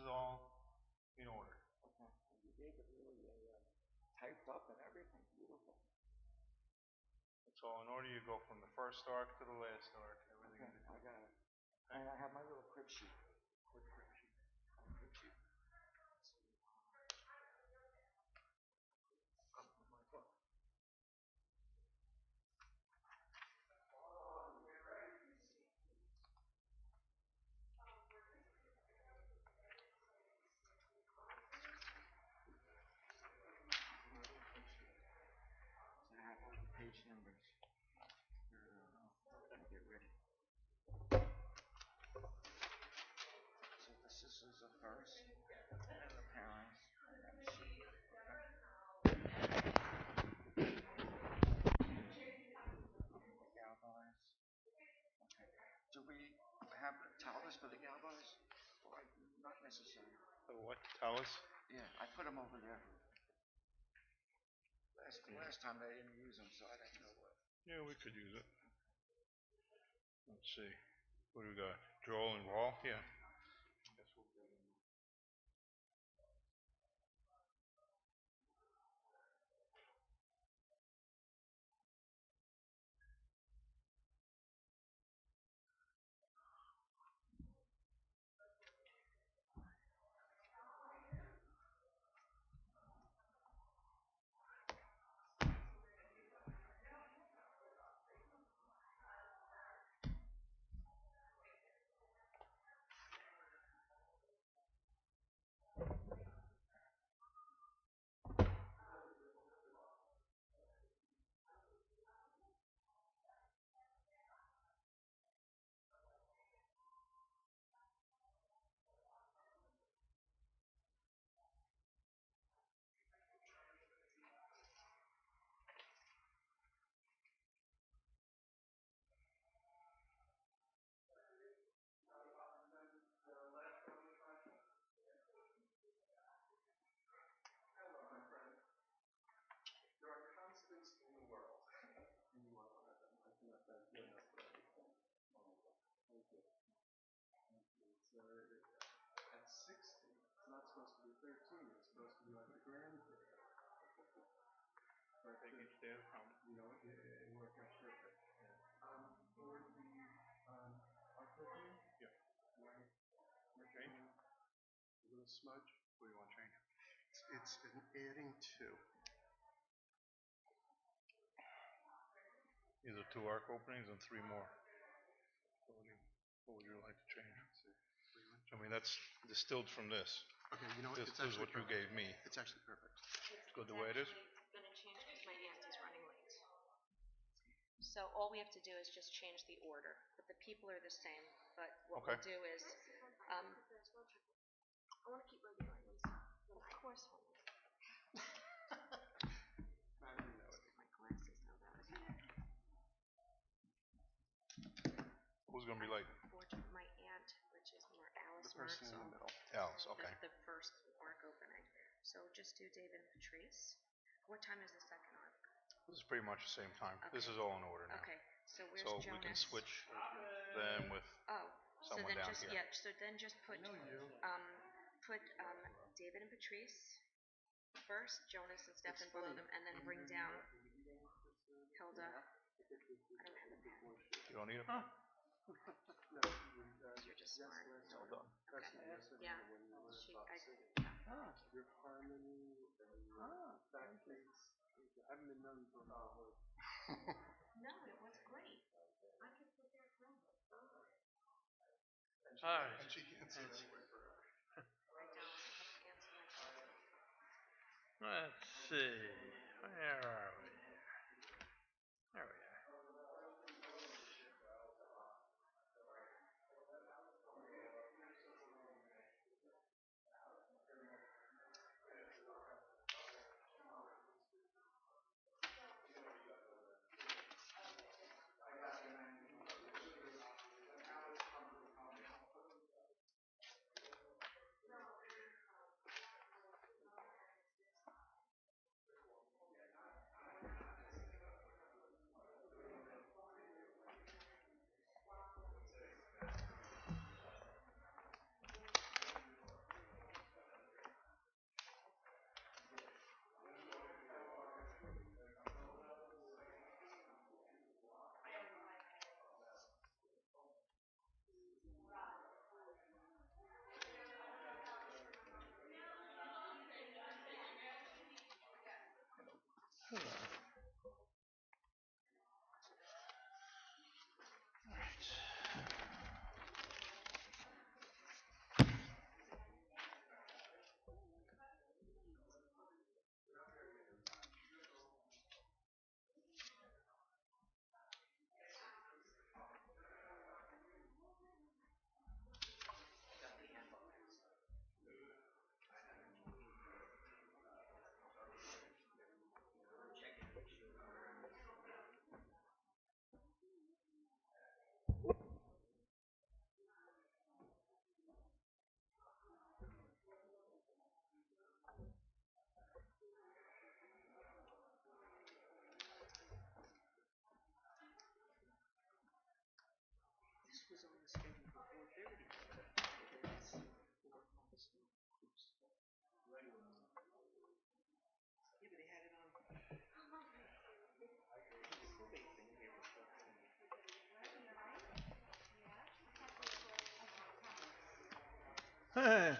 is all in order. Okay. You gave it really typed up and everything. Beautiful. It's all in order. You go from the first arc to the last arc. Everything. Okay, I got it. And I have my little crib sheet. Crib sheet. My book. I have all the page numbers. Get ready. So this is the first, and the parents. Galvanize. Okay. Do we have towels for the galvanize? Or not necessary? What? Towels? Yeah, I put them over there. Last time they didn't use them, so I didn't know what. Yeah, we could use it. Let's see. What do we got? Draw and wall? Yeah. At 60, it's not supposed to be 13, it's supposed to be like a grandkid. But Take each day at a time. You know, it worked out perfect. For the artwork, Yeah. change a little smudge. What do you want to change? It's an adding to. These are 2 arc openings and 3 more. What would you like to change? I mean, that's distilled from this. Okay, you know what? This is what you gave me. It's actually perfect. It's good the way it is? It's going to change because my aunt is running late. So all we have to do is just change the order. But the people are the same. But what we'll do is... I want to keep my lines. Of course, honey. My glasses know that. Who's going to be late? My aunt, which is more Alice. The person in the middle. Alice, okay. The first arc opening. So just do David and Patrice. What time is the second arc? This is pretty much the same time. Okay. This is all in order now. Okay, so where's So Jonas? we can switch them with someone so then down just, here. Yeah, so then just put David and Patrice first, Jonas and Stefan below them, and then bring down Hilda. I don't have a pen. You don't need it? You're just smart. Well done. Okay. Yeah. Your harmony and backbeats haven't been done for a while. No, it was great. I could sit there forever. Alright. And she can't sit anywhere forever. I don't. I have to answer my phone. Let's see. Where are we? There we are. Special.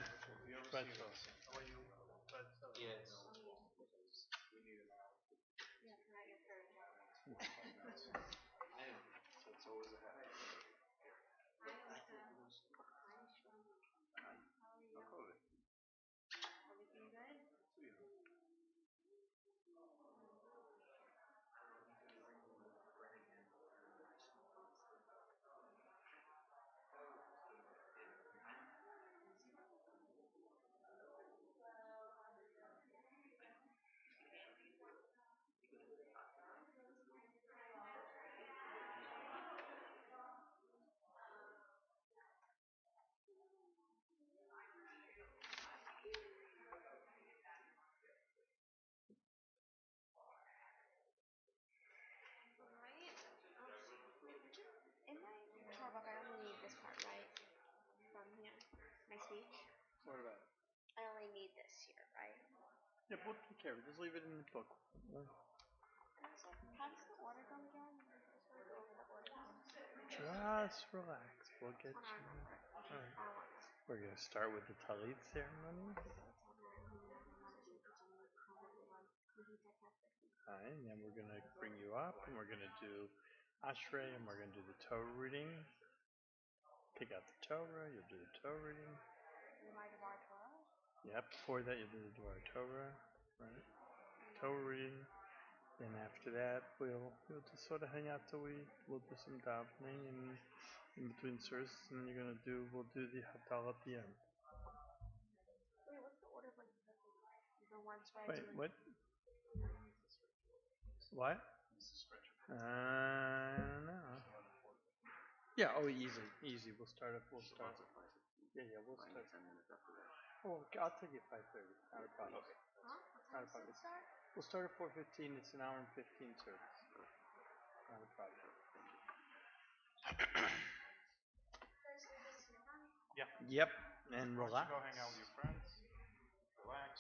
In my Torah book, I only need this part, right? From here, my speech. What about it? I only need this here, right? Yeah, we'll take care of it. Just leave it in the book. How does the order go again? Just go over the order. Just relax. We'll get you. Alright. We're going to start with the Talit ceremony. Alright, and then we're going to bring you up, and we're going to do Ashrei, and we're going to do the Torah reading. Take out the Torah, you'll do the Torah reading. Yep, before that you'll do the Dvar Torah, right? Torah reading. Then after that, we'll just sort of hang out till we'll do some davening and in between services, and then we'll do the Havdala at the end. Wait, what's the order of like the ones where Wait, I do what? What? I don't know. Yeah, oh, easy. We'll start. Yeah, we'll start. Oh, I'll take you 5:30. Not a problem. Not a problem. We'll start at 4:15. It's an hour and 15 service. Not a problem. Yeah. Yep, and Why don't relax. you go hang out with your friends? Relax.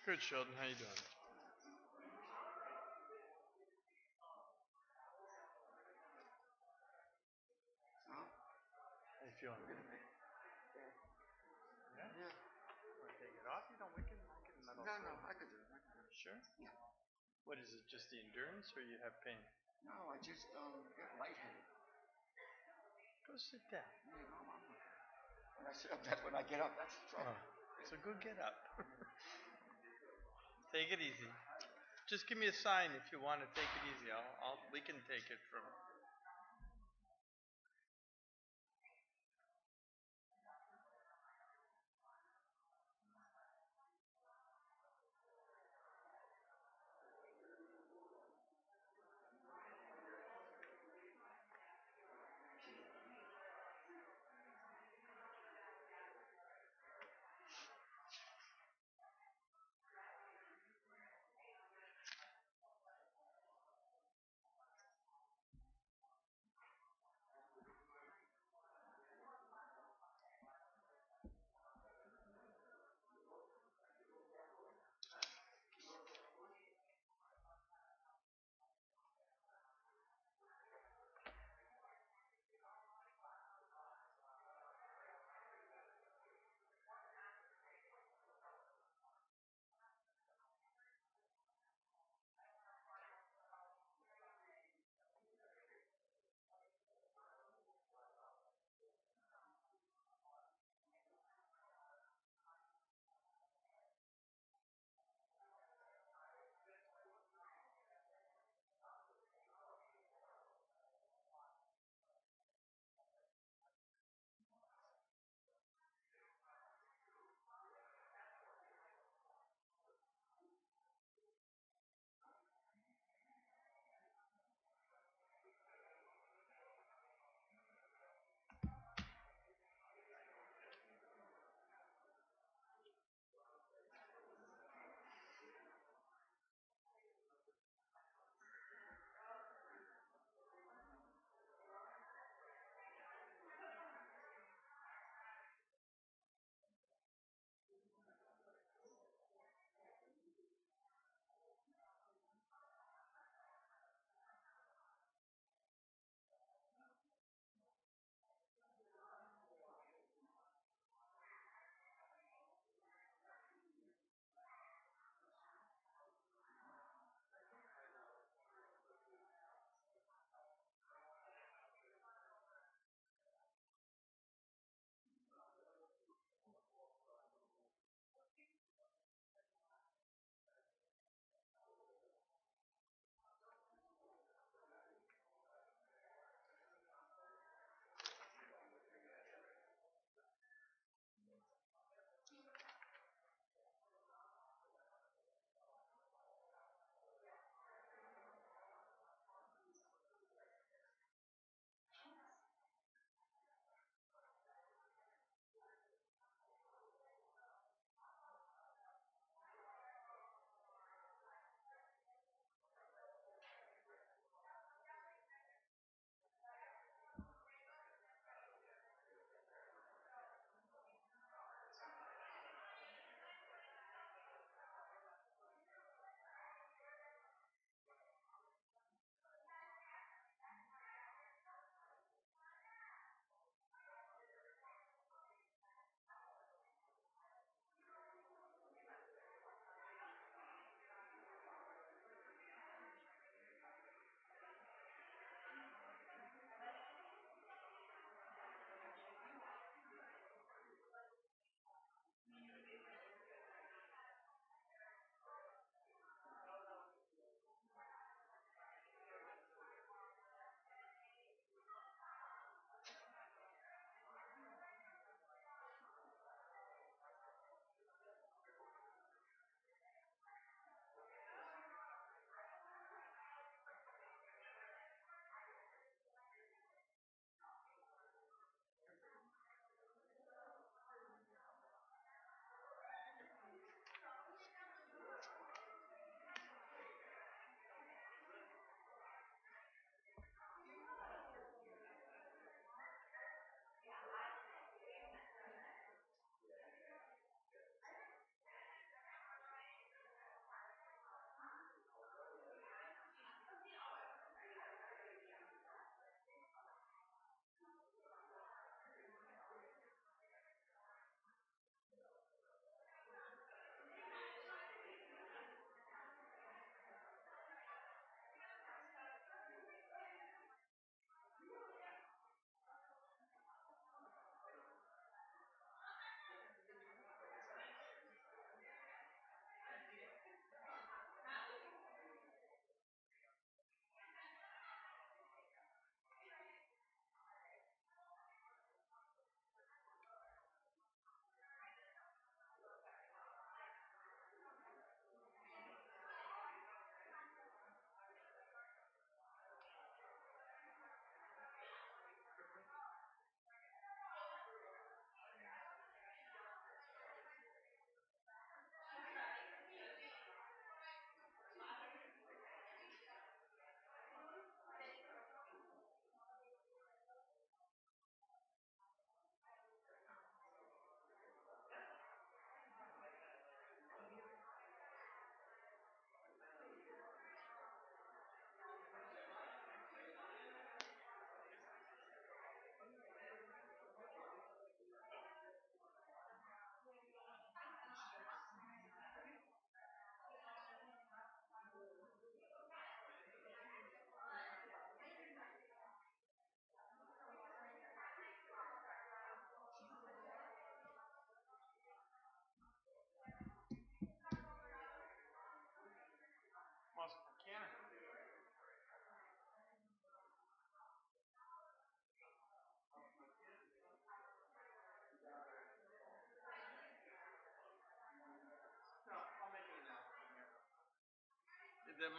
Good, Sheldon. How you doing? How you feeling? Yeah? Yeah. Want to take it off? You know, I can metal. No, I could do it. Sure? Yeah. What is it, just the endurance or you have pain? No, I just get lightheaded. Go sit down. Yeah, no, I'm okay. When I sit up, when I get up, that's the trouble. So go get up. Take it easy. Just give me a sign if you want to take it easy. We can take it from.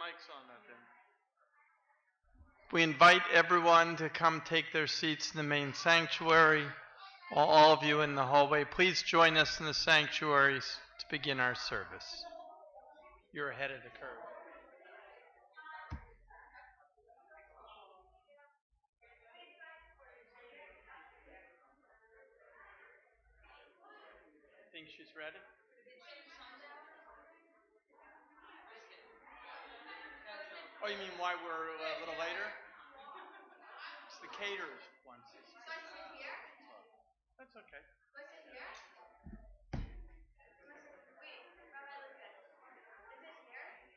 mic's on that thing. We invite everyone to come take their seats in the main sanctuary. All of you in the hallway, please join us in the sanctuaries to begin our service. You're ahead of the curve. Think she's ready? Oh, you mean why we're a little later? It's the caterers once. That's okay.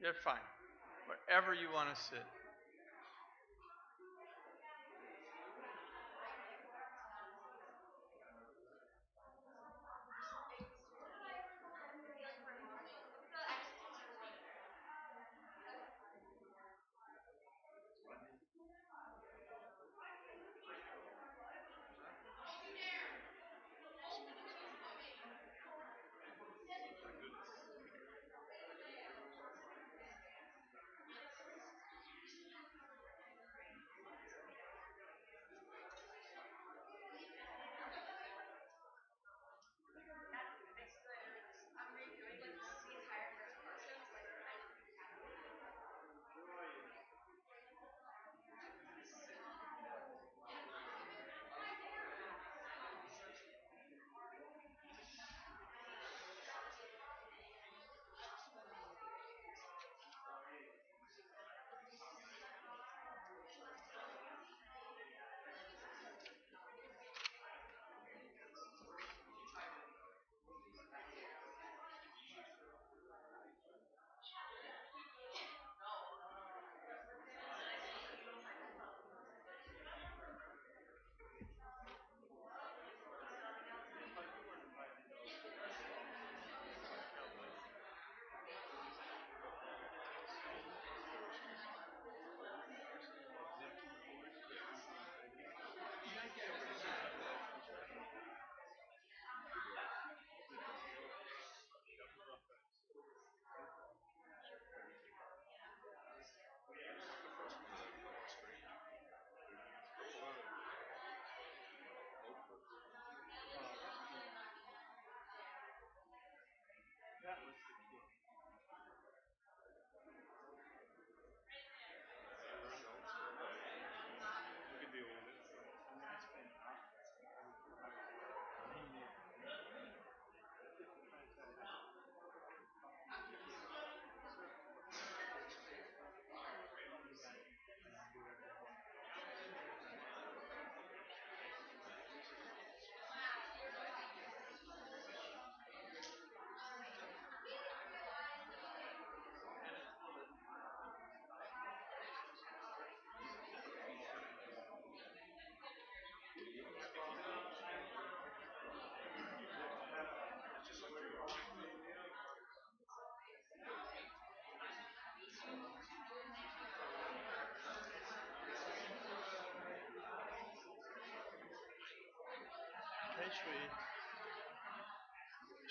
You're fine. Wherever you want to sit.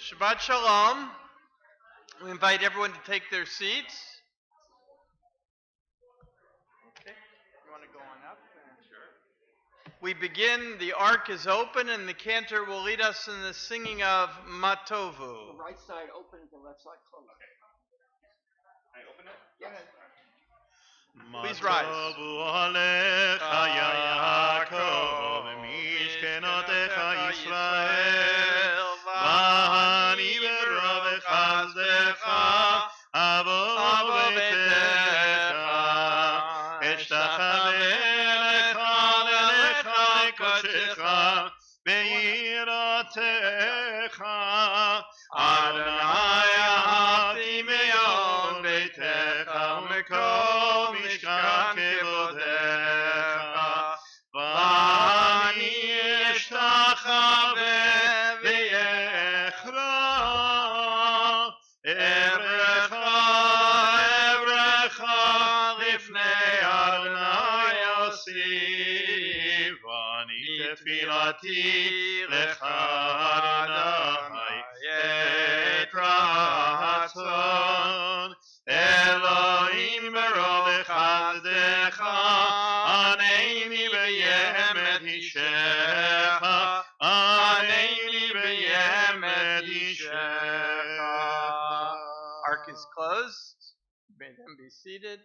Shabbat Shalom. We invite everyone to take their seats. Okay, you want to go on up? Sure. We begin, the ark is open, and the cantor will lead us in the singing of Matovu. The right side open, the left side closed. I open it? Yes. Please rise. תפילתי לך אדוני את רצון אלוהים beyemet ishecha, aneni beyemet ishecha. Ark is closed. May them be seated.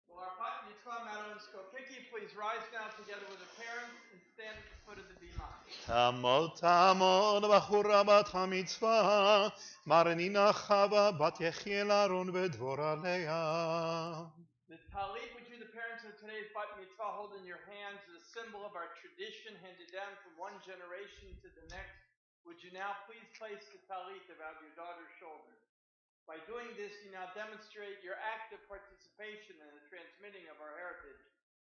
Will our Mitzvah, Madeline, Skopicki, please rise now together with the parents and stand at the foot of the bima. תעמוד בחורה בת המצווה, מרנינה חווה בת יחיאל אהרון ודבורה לאה. The talit which you, the parents of today's bat mitzvah, hold in your hands is a symbol of our tradition handed down from one generation to the next. Would you now please place the talit about your daughter's shoulders? By doing this, you now demonstrate your active participation in the transmitting of our heritage.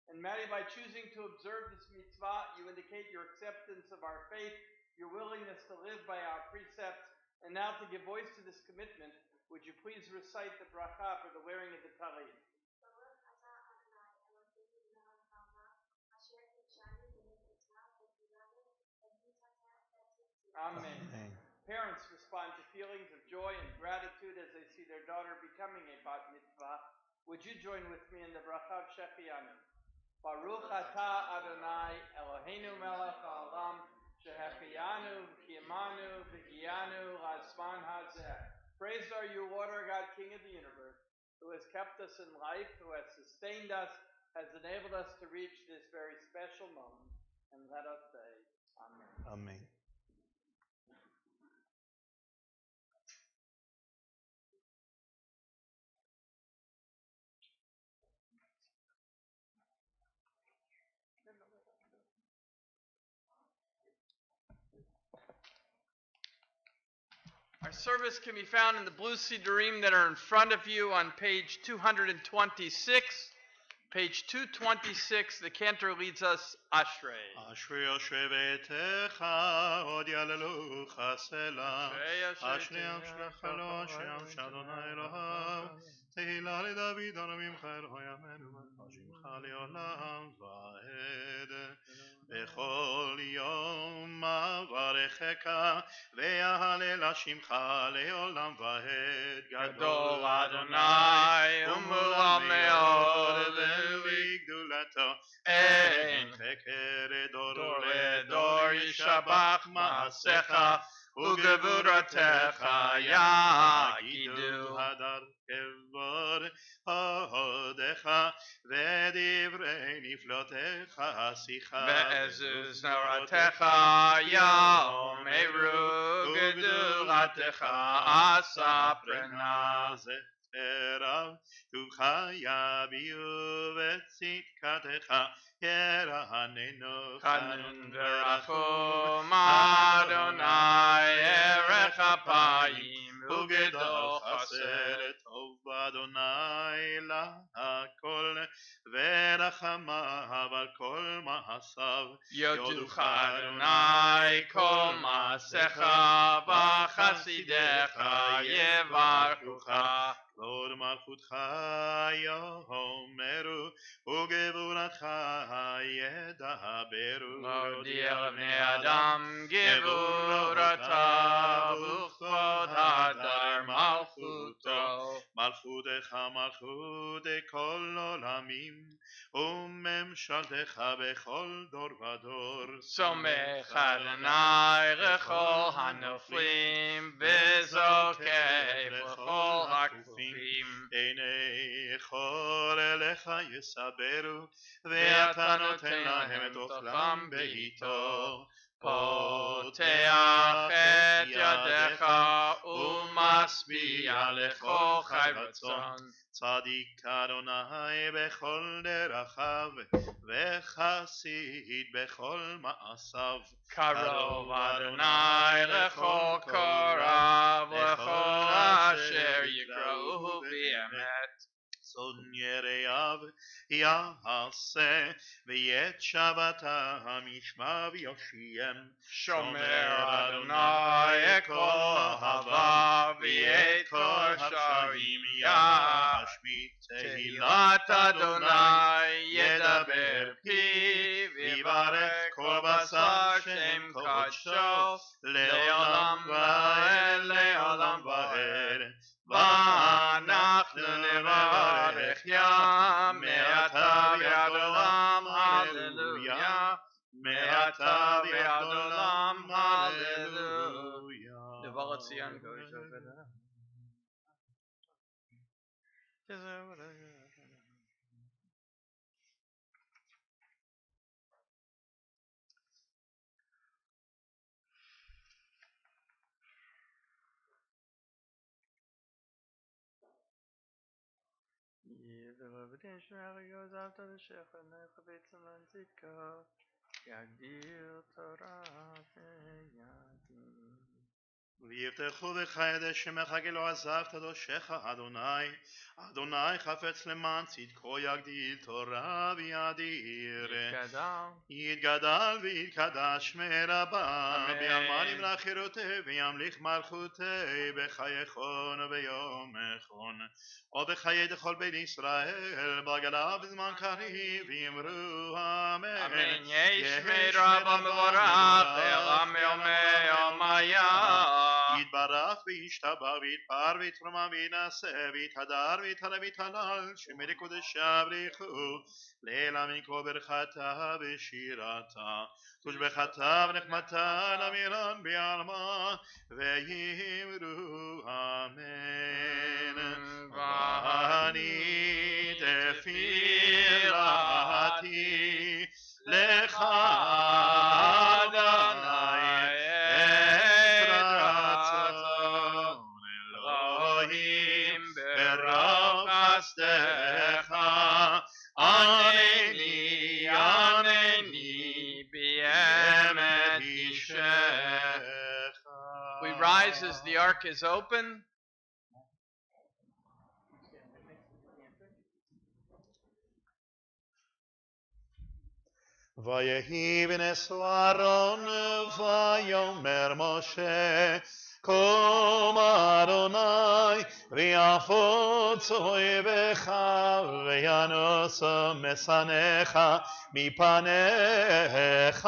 And Maddie, by choosing to observe this mitzvah, you indicate your acceptance of our faith, your willingness to live by our precepts, and now to give voice to this commitment, would you please recite the bracha for the wearing of the talit? Amen. Amen. Parents respond to feelings of joy and gratitude as they see their daughter becoming a bat mitzvah. Would you join with me in the bracha of Shechianu? Baruch atah Adonai Eloheinu melech haolam shehechianu v'kiyamanu v'giyanu l'azman hazeh. Praised are you, Lord our God, King of the universe, who has kept us in life, who has sustained us, has enabled us to reach this very special moment. And let us say, Amen. Amen. Our service can be found in the blue sidurim that are in front of you on page 226. Page 226, the cantor leads us, Ashrei. אשרי יושבי ביתך, עוד יללוך סלה. אשרי אשריך לא שם שאדוני אלוהיו. תהילה לדוד הרמים חיירו ימינו, ושמך לעולם ועד. בכל יום אברכך, ויהלל שמך לעולם ועד. גדול אדוני ומעולם מאוד, ולגדולתו אין חקר. דור לדור ישבח מעשיך, וגבורתך יגידו הדר כבוד הודך, ודברי נפלותיך שיחה, ועזוז נורתך יאמרו, גדולתך אספרנה. זכרם טובך יביאו, וצדקתך ירננו. חנון ורחום אדוני, ערך אפיים וגדול חסד. טוב אדוני להכל, ורחמיו על כל מעשיו. יודוך אדוני כל מעשיך, וחסידיך יברכוך. כבוד מלכותך יאמרו, וגבורתך ידברו. להודיע לבני אדם גבורתו, וכבוד הדר מלכותו. מלכותך מלכות כל עולמים, וממשלתך בכל דור ודור. סומך אדוני לכל הנופלים, וזוקף לכל הכפופים. עיני כל אליך יסברו, ואתה נותן להם את אוכלם בעתו. פותח את ידיך ומשביע לכל חי רצון. צדיק אדוני בכל דרכיו, וחסיד בכל מעשיו. קרוב אדוני לכל קורב, לכל אשר יקראו באמת. צאן יראיו יעשה, ואת שבתם ישמע ויושיעם. שומר אדוני את כל אוהביו, ואת כל שערים ישמיט. תהילת אדוני ידבר פיו, ויברך כל בשר שם קדשו, לעולם ועד לעולם ועד. אתה ועד עולם, הללויה. דבר הציין קודש ופדה. ויבטחו בך ידי שמך כי לא עזבת דושך אדוני. אדוני חפץ למען צדקו יגדיל תורה ויאדיר. יתגדל ויתקדש מרבה. ביאמן ימלך חירותי וימליך מלכותי בחייכון וביומכון ובחיי דכל בית ישראל בגלה בזמן קריב ויאמרו אמן. ישמי רבא מבורך לעולם יומי יומיה. יתברך וישתבח ויתפאר ויתרומם וינשא ויתהדר ויתהלל ויתהלל שמי קודשיו בריחו לילה מכל ברכתה ושירתה תושבחתה ונחמתה נמירן בעלמה ויאמרו אמן. ואני תפילתי לך אדוני את רצון אלוהים ברוב חסדך ענני באמת אישך. We rise as the ark is open. ויהי בנשוא אהרון ויאמר משה קום אדוני ויפוץ אויביך וינוס משנאיך מפניך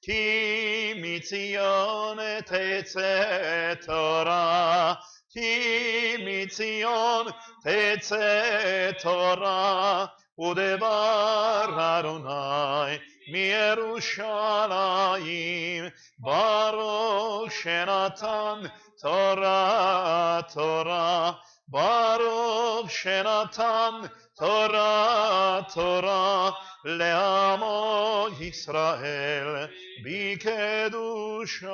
כי מציון תצא תורה כי מציון תצא תורה ודבר אדוני מירושלים ברוך שנתן תורה תורה ברוך שנתן תורה תורה לעמו ישראל בקדושתו.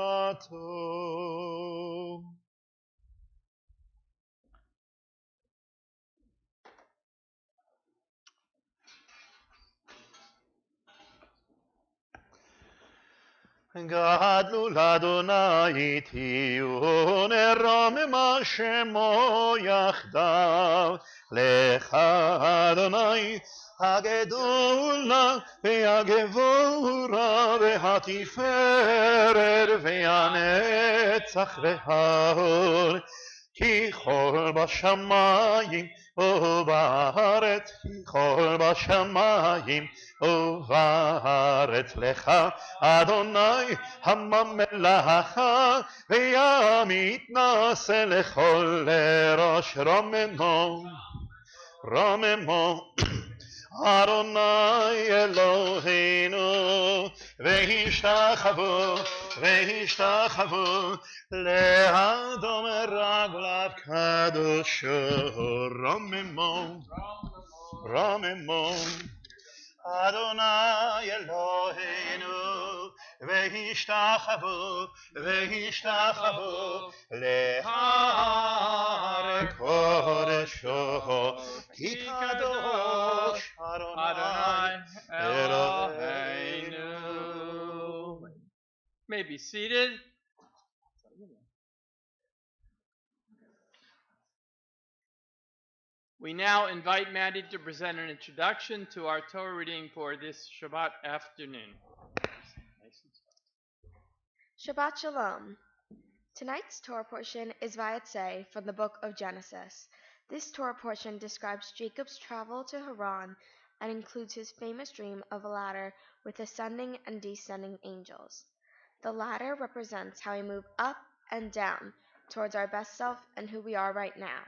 גדלו לאדוני תהיו נרומם שמו יחדיו לך אדוני הגדולה והגבורה והתפארת והנצח וההוד כי כל בשמיים ובארץ כי כל בשמיים ובארץ לך אדוני הממלכה והמתנשא לכל ראש רוממו רוממו אדוני אלוהינו והשתחוו לאדום רגליו קדושו רוממו רוממו אדוני אלוהינו והשתחוו להר קודשו כי קדוש אדוני אלוהינו. May be seated. We now invite Maddie to present an introduction to our Torah reading for this Shabbat afternoon. Shabbat Shalom. Tonight's Torah portion is Vayetze from the book of Genesis. This Torah portion describes Jacob's travel to Haran and includes his famous dream of a ladder with ascending and descending angels. The ladder represents how we move up and down towards our best self and who we are right now.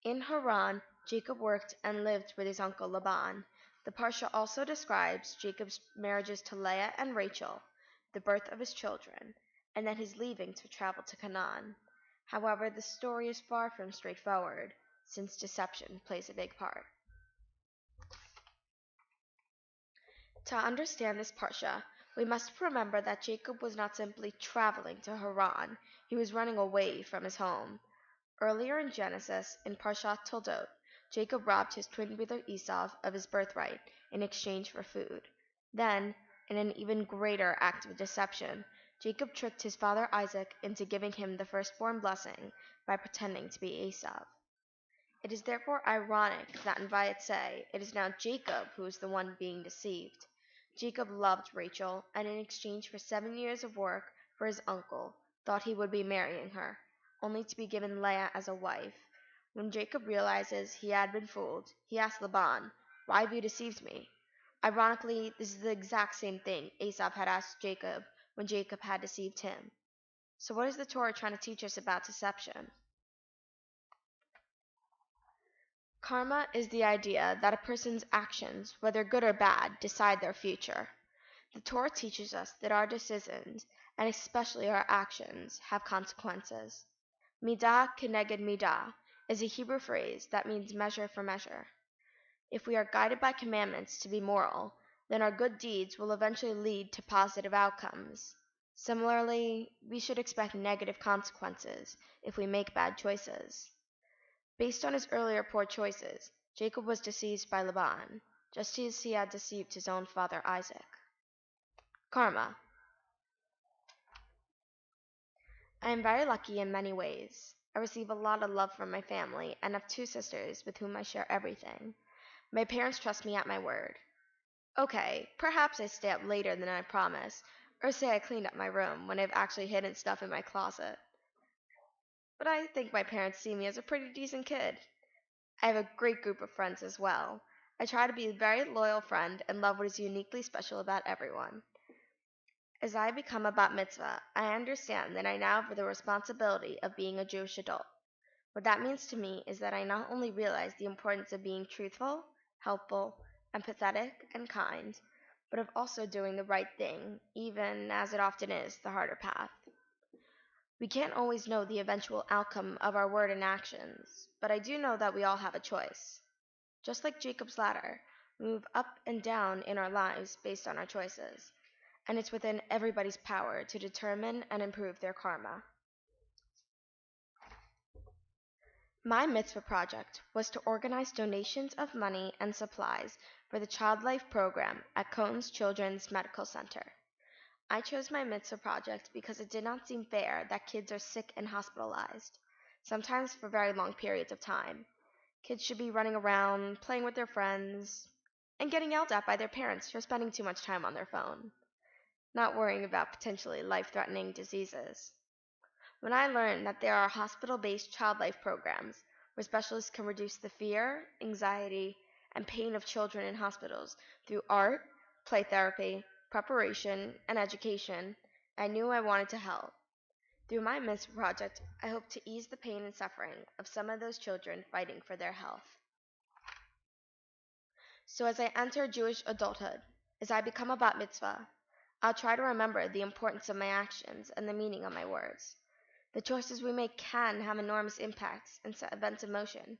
In Haran, Jacob worked and lived with his uncle Laban. The parsha also describes Jacob's marriages to Leah and Rachel, the birth of his children, and then his leaving to travel to Canaan. However, the story is far from straightforward, since deception plays a big part. To understand this parsha, we must remember that Jacob was not simply traveling to Haran, he was running away from his home. Earlier in Genesis, in Parshat Toldot, Jacob robbed his twin brother Esau of his birthright in exchange for food. Then, in an even greater act of deception, Jacob tricked his father Isaac into giving him the firstborn blessing by pretending to be Esau. It is therefore ironic that in Vayetze it is now Jacob who is the one being deceived. Jacob loved Rachel, and in exchange for 7 years of work for his uncle, thought he would be marrying her, only to be given Leah as a wife. When Jacob realizes he had been fooled, he asks Laban, "Why have you deceived me?" Ironically, this is the exact same thing Esau had asked Jacob when Jacob had deceived him. So what is the Torah trying to teach us about deception? Karma is the idea that a person's actions, whether good or bad, decide their future. The Torah teaches us that our decisions, and especially our actions, have consequences. Midah keneged midah is a Hebrew phrase that means measure for measure. If we are guided by commandments to be moral, then our good deeds will eventually lead to positive outcomes. Similarly, we should expect negative consequences if we make bad choices. Based on his earlier poor choices, Jacob was deceived by Laban, just as he had deceived his own father Isaac. Karma. I am very lucky in many ways. I receive a lot of love from my family and have 2 sisters with whom I share everything. My parents trust me at my word. Okay, perhaps I stay up later than I promised, or say I cleaned up my room when I've actually hidden stuff in my closet. But I think my parents see me as a pretty decent kid. I have a great group of friends as well. I try to be a very loyal friend and love what is uniquely special about everyone. As I become a bat mitzvah, I understand that I now have the responsibility of being a Jewish adult. What that means to me is that I not only realize the importance of being truthful, helpful, empathetic, and kind, but of also doing the right thing, even as it often is the harder path. We can't always know the eventual outcome of our word and actions, but I do know that we all have a choice. Just like Jacob's ladder, we move up and down in our lives based on our choices, and it's within everybody's power to determine and improve their karma. My mitzvah project was to organize donations of money and supplies for the Child Life program at Cohen's Children's Medical Center. I chose my mitzvah project because it did not seem fair that kids are sick and hospitalized, sometimes for very long periods of time. Kids should be running around, playing with their friends, and getting yelled at by their parents for spending too much time on their phone, not worrying about potentially life-threatening diseases. When I learned that there are hospital-based child life programs where specialists can reduce the fear, anxiety, and pain of children in hospitals through art, play therapy, preparation, and education, I knew I wanted to help. Through my mitzvah project, I hope to ease the pain and suffering of some of those children fighting for their health. So as I enter Jewish adulthood, as I become a bat mitzvah, I'll try to remember the importance of my actions and the meaning of my words. The choices we make can have enormous impacts and set events in motion,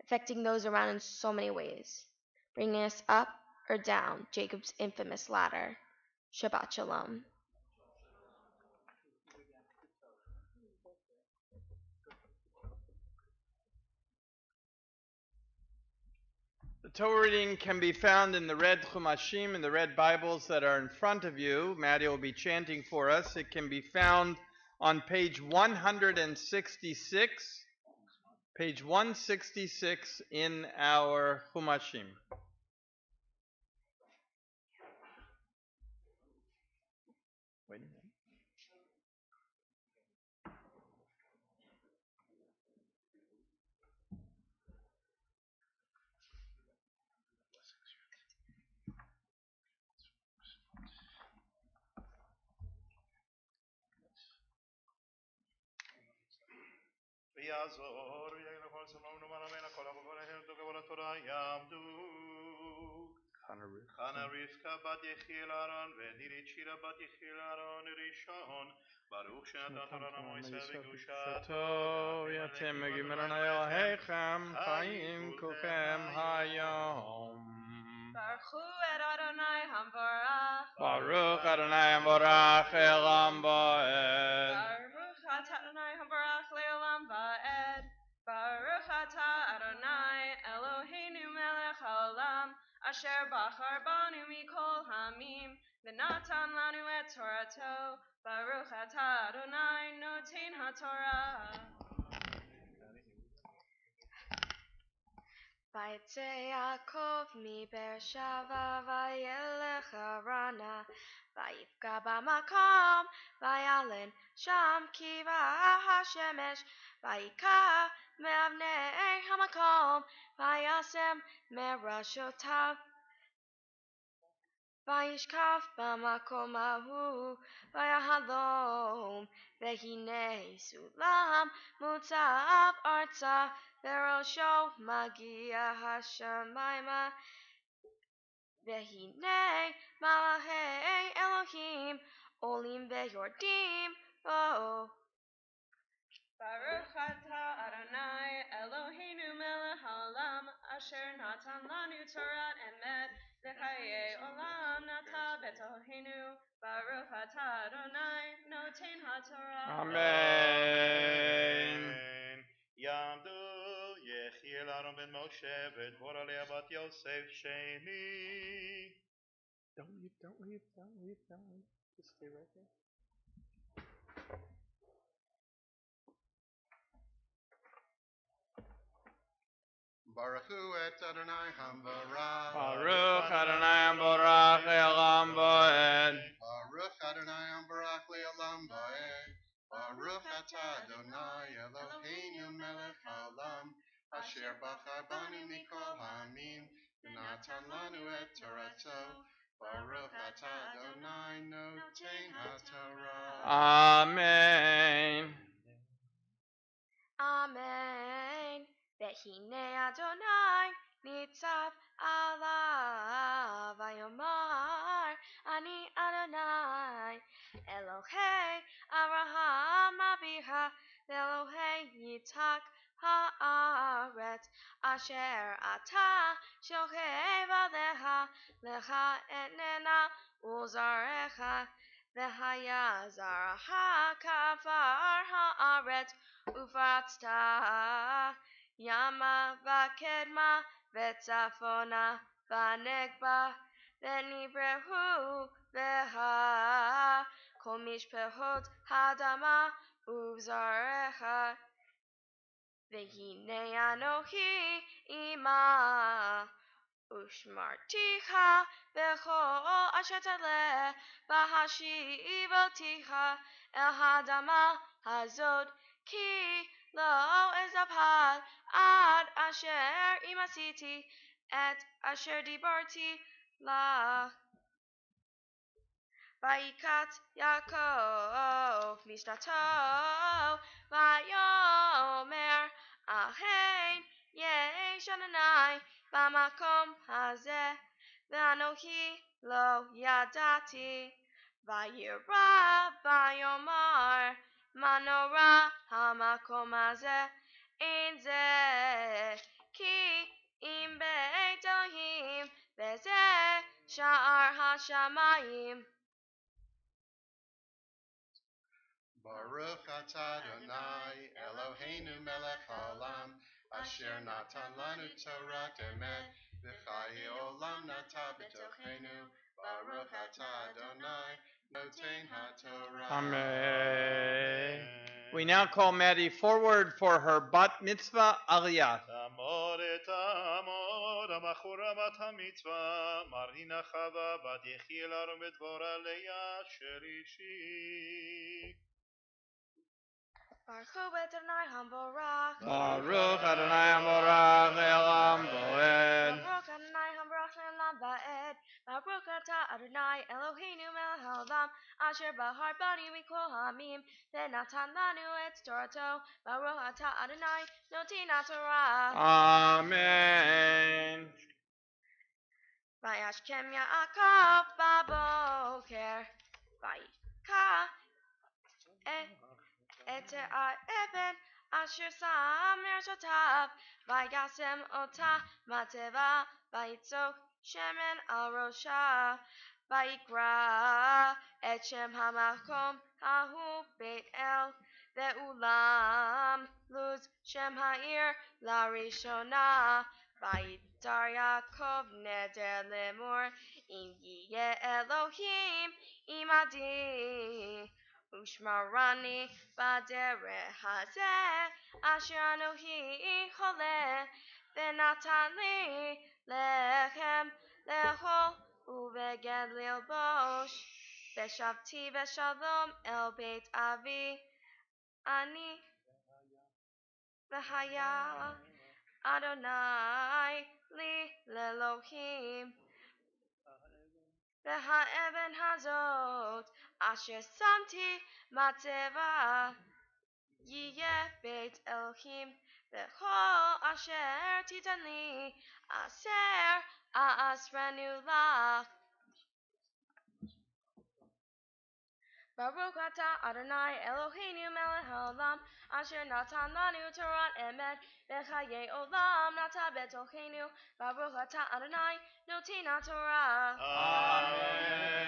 affecting those around in so many ways, bringing us up or down Jacob's infamous ladder. Shabbat Shalom. The Torah reading can be found in the red Chumashim, in the red Bibles that are in front of you. Maddie will be chanting for us. It can be found on page 166, page 166 in our Chumashim. Wait a minute. Chana Rivka bat Yechiel Aaron v'Niri Chira bat Yechiel Aaron Rishon Baruch Shenatan Torah Moiseh v'Gushato Yatem Megimeran Elohechem Chaim Kuchem Hayom Baruchu et Adonai Hamvarach. Baruch Adonai Hamvarach Elam Ba'ed Baruch atah Adonai Hamvarach le'olam va'ed. Baruch atah Adonai Eloheinu melech haolam asher bachar banu mikol hamim v'natan lanu et Torato. Baruch atah Adonai noten haTorah. Vayetze Yaakov mi Beersheva vayelech Harana vayifga bamakom vayalen sham ki v'hashemesh vayika me'avnei hamakom vayasem merashotav vayishkaf bamakom ahu vayahalom vehinei sulam mutzav arza Verosho magia hashamayma Vehinei malachei Elohim olim veyordim oh Baruch atah Adonai Eloheinu melech haolam asher natan lanu Torah emet v'chayei olam nata b'tohenu. Baruch atah Adonai noten haTorah. Amen. Yamdu Yechiel Aaron ben Moshe v'Dvorah Leah bat Yosef Sheni Don't leave. Just stay right there. Baruchu et Adonai Hamvarach Baruch Adonai Hamvarach Elam Ba'ed Baruch Adonai Hamvarach le'olam va'ed Baruch atah Adonai Eloheinu melech haolam asher bachar banu mikol hamim v'natan lanu et Torato Baruch atah Adonai noten haTorah. Amen. Amen Vehinei Adonai nitzav alav vayomar ani Adonai Elohei Avraham avicha Elohei Yitzhak haaretz asher ata shochev aleha lecha enena uzarecha v'haya zaraha kafar haaretz ufatzta yama v'kedma v'tzafona v'negba v'nivrehu v'ha kol mishpechot hadama uvzarecha v'hinei anochi ima ushmarticha v'chol asher taleh v'hashivoticha el hadama hazod ki lo ezabhad ad asher imasiti et asher dibarti lach Vayikat Yaakov mishnato vayomer ahen yesh Adonai bamakom hazeh v'anochi lo yadati vayira vayomar manora hamakom hazeh ein zeh ki im beit Elohim v'zeh sha'ar hashamayim Baruch atah Adonai Eloheinu melech haolam asher natan lanu Torah emet v'chayei olam nata b'tochenu Baruch atah Adonai noten haTorah. Amen. We now call Maddie forward for her bat mitzvah aliyah. Tamod et Tamod amachura bat hamitzvah Marina Chava bat Yechiel Aaron v'Dvorah Leah sherishi Baruch Adonai Hamvarach Baruch Adonai Hamvarach Elam Ba'ed Baruch Adonai Hamvarach le'olam va'ed Baruch atah Adonai Eloheinu melech haolam asher bachar banu mikol hamim v'natan lanu et Torato Baruch atah Adonai noten haTorah Amen. וישכם יעקב בבוקר, ויקח את האבן אשר שם מרשותיו, וישם אותה בתיבה, ויצוק שמן על ראשה, ויקרא את שם המקום ההוא בית אל, ואולם לוז שם העיר לראשונה. וידר יעקב נדר לאמור, אם יהיה אלוהים עמדי, ושמרני בדרך הזה אשר אנוכי הולך, ונתן לי לחם לאכול ובגד ללבוש, ושבתי בשלום אל בית אבי. אני והיה אדוני לי לאלוהים, והאבן הזאת אשר שמתי בתיבה יהיה בית אלוהים, וכל אשר תיתן לי אשר אעשרנו לך. ברוך אתה אדוני אלוהינו מלך העולם, אשר נתן לנו תורת אמת וחיי עולם נטע בתוכנו. ברוך אתה אדוני נותן התורה. Amen.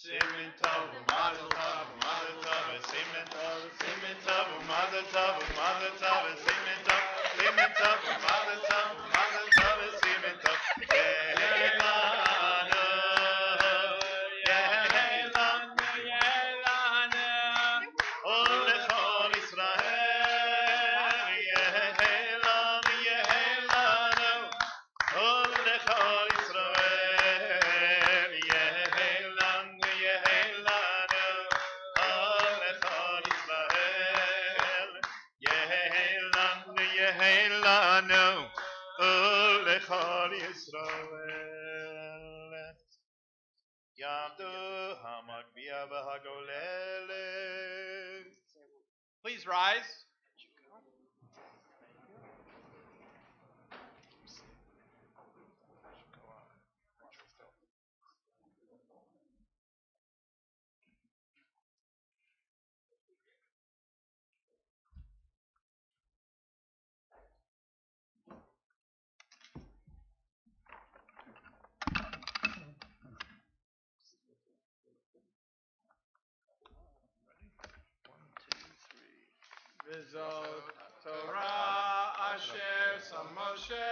Simen tov, mazel tov, mazel tov, simen tov, simen tov, mazel tov, mazel tov, simen tov, simen tov, mazel tov, mazel tov, simen tov. Please rise. V'zot Torah asher sam Moshe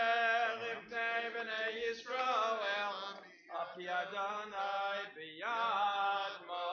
lifnei b'nei Yisrael, Aki Adonai b'yad Moshe.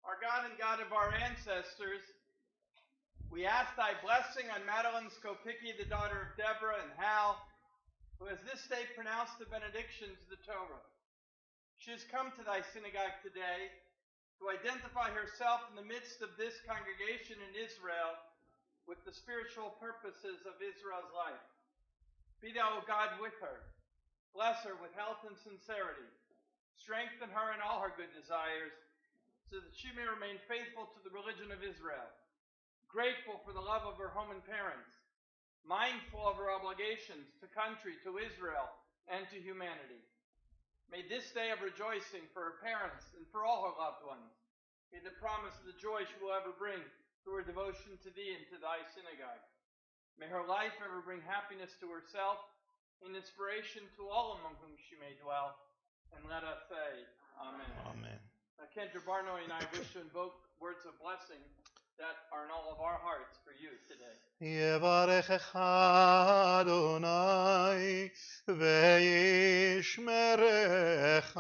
Our God and God of our ancestors, we ask thy blessing on Madeline Skopicki, the daughter of Deborah and Hal, who has this day pronounced the benediction to the Torah. She has come to thy synagogue today to identify herself in the midst of this congregation in Israel with the spiritual purposes of Israel's life. Be thou, O God, with her. Bless her with health and sincerity. Strengthen her in all her good desires, so that she may remain faithful to the religion of Israel, grateful for the love of her home and parents, mindful of her obligations to country, to Israel, and to humanity. May this day of rejoicing for her parents and for all her loved ones May the promise of the joy she will ever bring through her devotion to thee and to thy synagogue. May her life ever bring happiness to herself and inspiration to all among whom she may dwell. And let us say, Amen. Amen. Now, Kendra Barnoy and I wish to invoke words of blessing that are in all of our hearts for you today. יברכך אדוני וישמרך,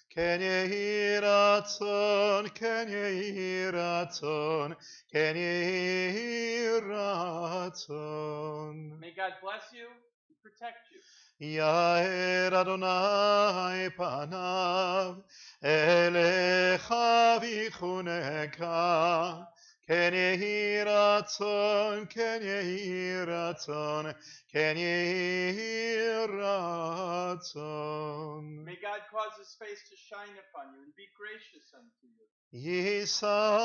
כן יהי רצון, כן יהי רצון, כן יהי רצון. May God bless you and protect you. יאר אדוני פניו אליך ויחונקה, כן יהי רצון, כן יהי רצון, כן יהי רצון. May God cause his face to shine upon you and be gracious unto you. יישא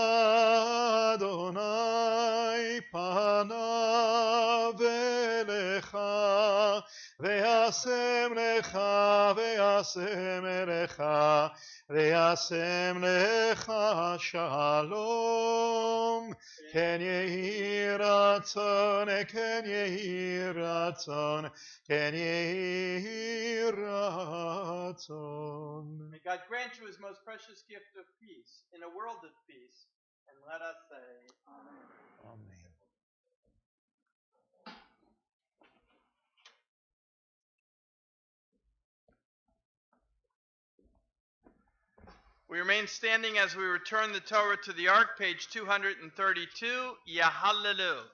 אדוני פניו אליך וישם לך, וישם לך, וישם לך שלום. כן יהי רצון, כן יהי רצון, כן יהי רצון. May God grant you his most precious gift of peace in a world of peace. And let us say, Amen. Amen. We remain standing as we return the Torah to the Ark, page 232, Yahallelu.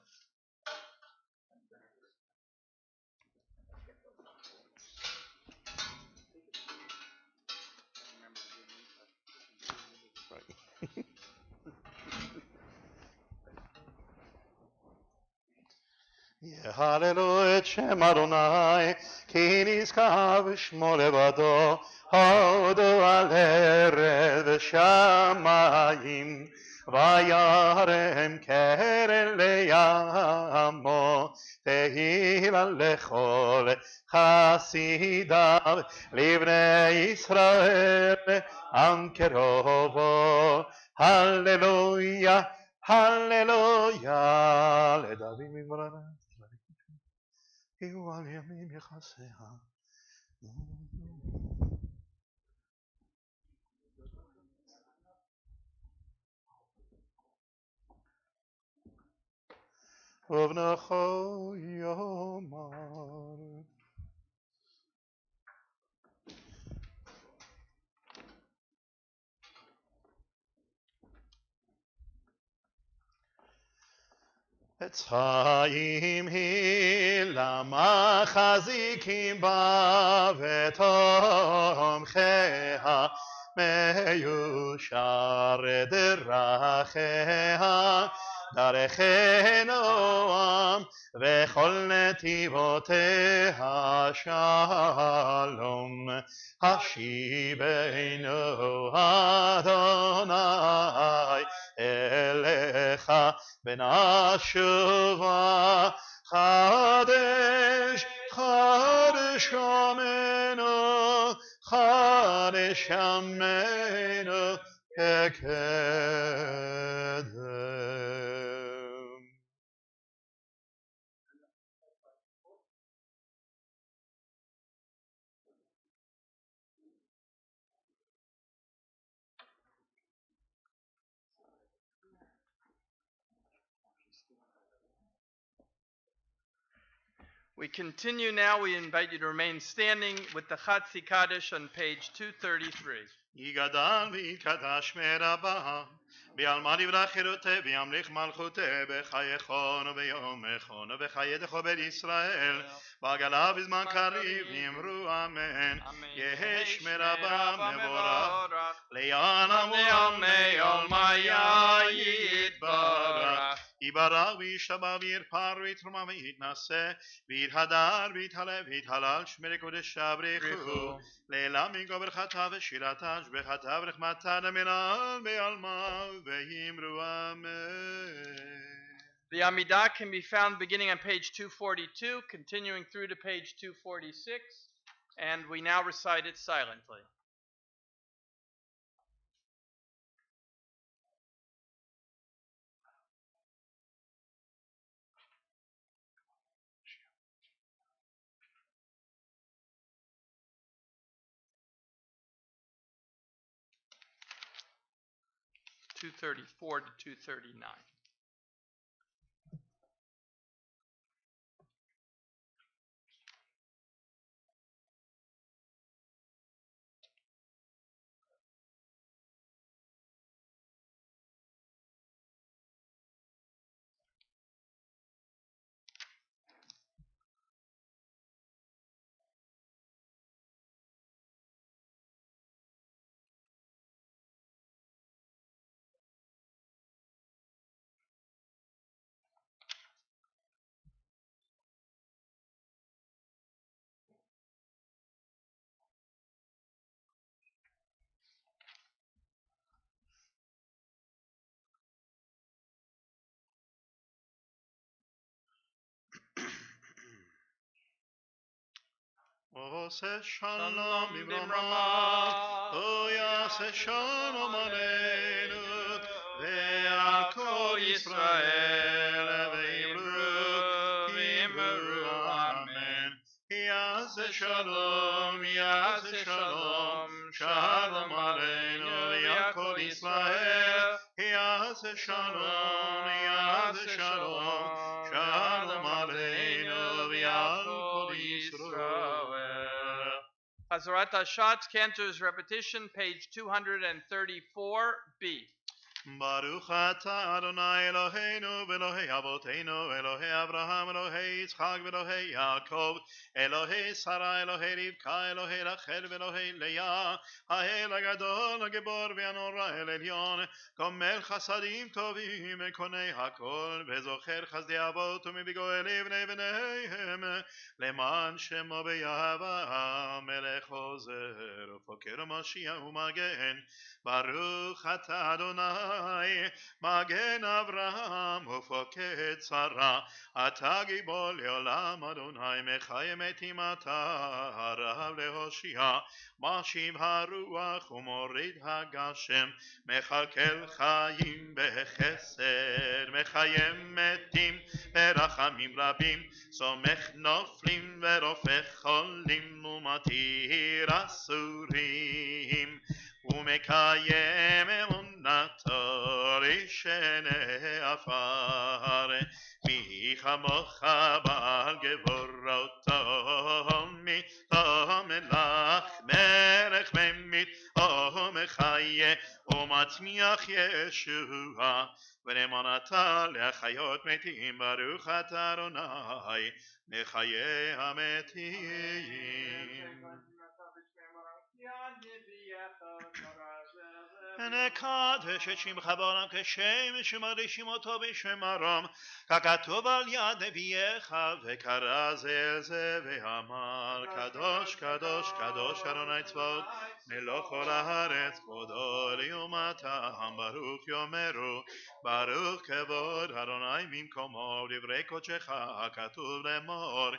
יהללו את שם אדוני, כי נזכר שמו לבדו, הודו על ארץ ושמיים, וירם קרן לימו, תהילה לכל חסידיו, לבני ישראל, עם קרובו, הללויה, הללויה, לדוד מברנה. יהיו על ימים יחסיה. ובנכו יאמר. ציים היא למחזיקים בה ותומכיה, מיושר דרכיה, דרכי נועם וכל נתיבותיה שלום. השיבנו אדוני אליך ונשובה, חדש חדש ימינו, חדש ימינו כקדם. We continue now. We invite you to remain standing with the Chatzi Kaddish on page 233. יגדל ויתקדש מרבה, בעלמא דברי חירותי וימליך מלכותי, בחייכון וביומכון ובחייתך בית ישראל, בעגלה בזמן קריב נאמרו אמן. יהא שמי רבה מבורך, לעולם ועולמי עולמיה יתברך. יברך וישתבח וירפר ויתרומם ויתנשא, ויתהדר ויתהלל ויתהלל שמי לקודשא בריחו, לעילם יגוע ברכתה ושירתה השבחתה ורחמתה למען בעלמא ויאמרו אמן. The Amidah can be found beginning on page 242, continuing through to page 246, and we now recite it silently. 234 to 239. עושה שלום במרומיו, לא יעשה שלום עלינו, ועל כל ישראל, ואמרו אמן. יעשה שלום, שלום עלינו, ועל כל ישראל, יעשה שלום, שלום עלינו, ועל כל ישראל. Hazarat Hashatz, Cantor's Repetition, page 234b. Baruch atah Adonai Eloheinu v'Elohei Avoteinu Elohei Avraham Elohei Yitzchak v'Elohei Yaakov Elohei Sarah Elohei Rivka Elohei Rachel v'Elohei Leah Ha'el HaGadol HaGibor v'Hanora El Elyon Gomel Chasadim Tovim Mekonei HaKol V'Zocher Chazdei Avot U'Mivigoel Ibnei B'neihem Leman Shemo B'Yahava Melech Ozer U'Foker Mashiach U'Magen Baruch atah Adonai Magen Avraham Ufoked Sarah Ata Gibor Leolam Adonai Mechayim Etim Ata Harav Lehoshia Mashiv Haruach Umorid Hagashem Mechalkel Chayim Bechesed Mechayim Metim Berachamim Rabim Somech Noflim Verofech Cholim Umatir Asurim ומקיים אמונתו ראשני עפר מי כמוך בעל גבורתו מי מלך מלך ממית ומחיה ומצמיח ישועה ונאמנתה להחיות מתים ברוך אתה אדוני מחיי המתים נקדש את שמך בעולם כשם שמרדישים אותו בשם ארם ככתוב על יד נביאך וקרא זה אל זה ואמר קדוש קדוש קדוש אדוני צבאות מלוך כל הארץ כבודו לעומתם ברוך יאמרו ברוך כבוד אדוני ממקומו דברי קודשך כתוב לאמור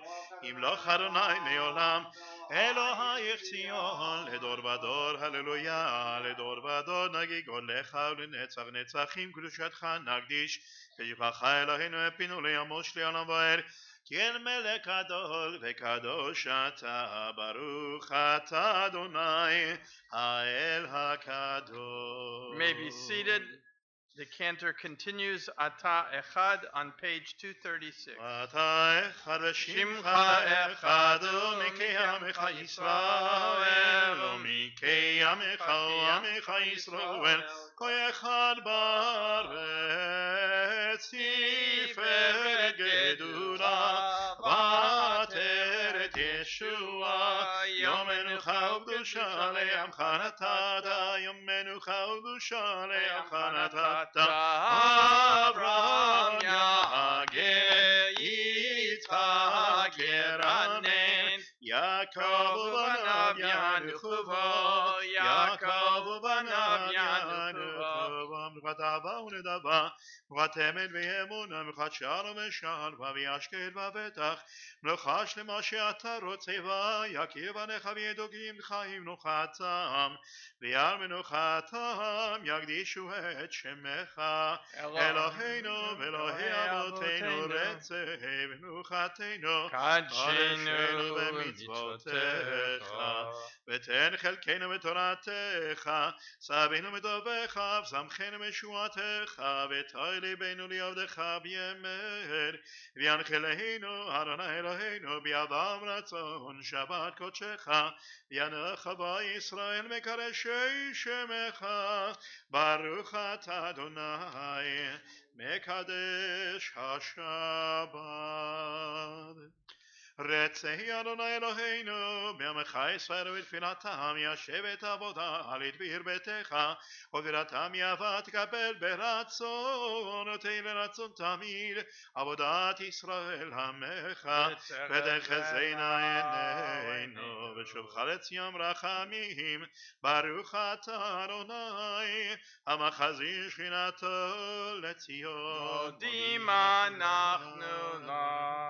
ימלוך אדוני לעולם אלוהיך ציון לדור ודור הללויה לדור ודור נגיגו לך ולנצח נצחים קדושתך נקדיש ויברך אלוהינו הפינו לימוש לעולם ועד כי אין מלך גדול וקדוש אתה ברוך אתה אדוני האל הקדוש. May be seated. The cantor continues Ata Echad on page 236. Ata Echad v'shimcha Echad u'mikeyamecha Yisrael u'mikeyamecha u'amecha Yisrael ko Echad ba'aretz tiferet gedula v'ateret Yeshua yom menucha u'kedusha le'amcha natata yom menucha u'kedusha le'amcha natata Avraham Yageh Yitzchak Yeranen Yaakov ubanav Yanuchuvo Yaakov ubanav Yanuchuvo Mnuchat Ahava u'nedava Mnuchat emet ve'emuna Mnuchat shalom ve'shalva v'yashkel v'avetach Mnucha shlema she'ata rotzeh v'yakir banecha v'yedogim chayim mnuchatam v'al mnuchatam yagdishu et shemecha Eloheinu v'Elohei avoteinu retzeh v'mnuchatenu kadshenu במיtzvotecha ותן חלקנו בתורתך, סבינו מדובך, ושמחנו ישועתך, ותאי ליבנו לעבדך בימר, וינחלנו אדוני אלוהינו בידם רצון שבת קודשך, וינחה ישראל מקדשי שמך, ברוך אתה אדוני מקדש השבת. רצה אדוני אלוהינו בעמך ישראל ובתפילתם ישב את עבודה על ידביר ביתך ובירתם יבוא תקבל ברצון ותהי לרצון תמיד עבודת ישראל עמך ותחזינה עינינו ושובך לציון רחמים ברוך אתה אדוני המחזיר שכינתו לציון מודים אנחנו לך.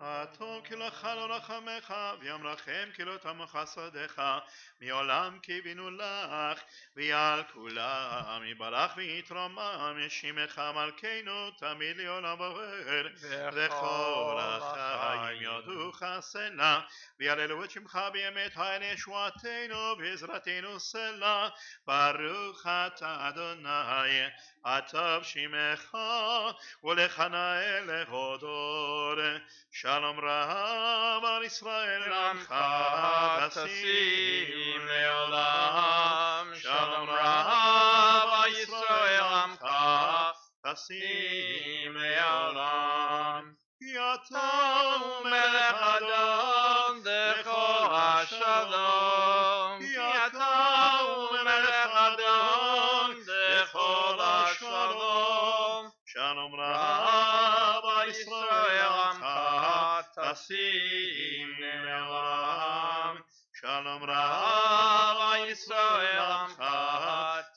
הטוב כי לך לא רחמך וימרחם כי לא תמך חסדיך מעולם קיווינו לך ועל כולם יברך ויתרומם שמך מלכנו תמיד לעולם ועד וכל החיים יודוך סלה ויהללו את שמך בימי חיי ישועתנו בעזרתנו סלה ברוך אתה אדוני הטוב שמך ולך נאה להודות שלום רב על ישראל עמך תשים לעולם שלום רב על ישראל עמך תשים לעולם כי אתה הוא מלך אדם לכל השלום כי אתה הוא מלך אדם לכל השלום שלום רב על ישראל עמך תשים לעולם שלום רב על ישראל עמך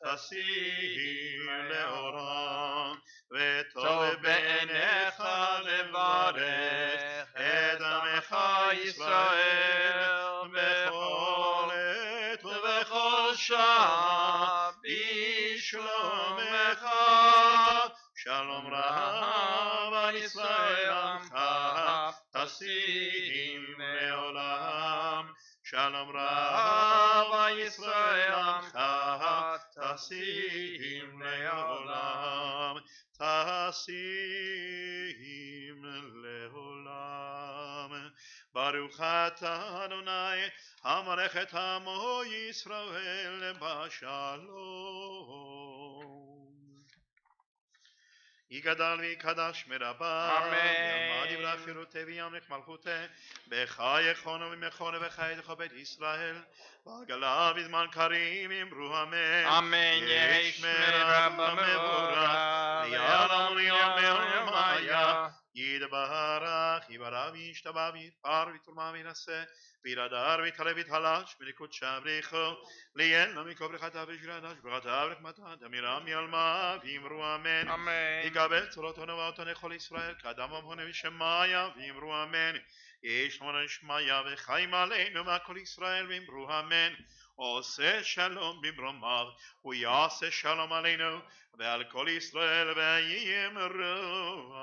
תשים לעולם וטוב בעיניך לברך את עמך ישראל בכל עת ובכל שעה בשלומך שלום רב על ישראל עמך תשים לעולם שלום רב על ישראל עמך תשים לעולם תשים לעולם ברוך אתה אדוני המלך את עמו ישראל בשלום יגדל ויקדש מרבה ילמד יברח חירותי וימלך מלכותי בך יכונו ומכונו בחיי לכבד ישראל ועגלה בזמן קרים אמרו אמן אמן יש מרבה מבורך ויעלם ליום היה יתברך יברא וישתבח ויתפאר ויתרומם וינשא וירדר ויתעלה ויתחלש בליכוד שבריחו ליהנה מכל ברכתה ושגרתה שברכתה ורחמתה דמירה מעלמה ואמרו אמן יקבל צורתו נבואתו לכל ישראל כאדם ומונה ושמיה ואמרו אמן יש לנו נשמיה וחיים עלינו מהכל ישראל ואמרו אמן עושה שלום במרומיו הוא יעשה שלום עלינו ועל כל ישראל ויאמרו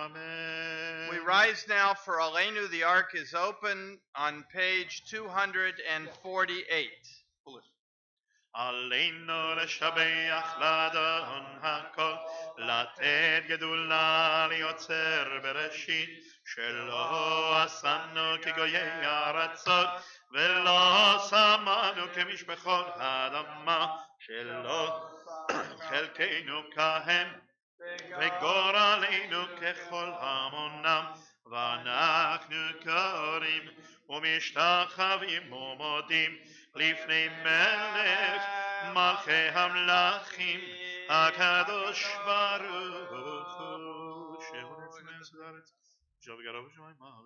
amen. We rise now for Aleinu. The ark is open on page 248. עלינו לשבח לאדון הכל לתת גדולה ליוצר בראשית שלא עשנו כגויי ארצות ולא שמנו כמשפחות האדמה שלא חלקנו כהם וגורלנו ככל המונם ואנחנו קוראים ומשתחווים ומודים לפני מלך מלכי המלכים הקדוש ברוך הוא שהוא נצמס לארץ עכשיו גרב בשמיים מעל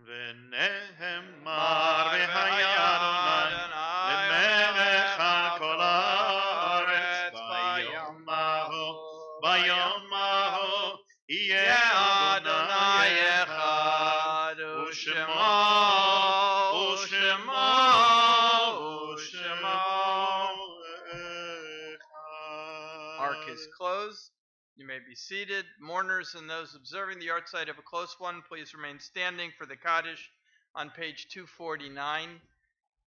ונאמר והיה אדוני למלך על כל הארץ ביום ההוא יהיה אדוני אחד ושמו closed. You may be seated. Mourners and those observing the yahrzeit of a close one, please remain standing for the Kaddish on page 249.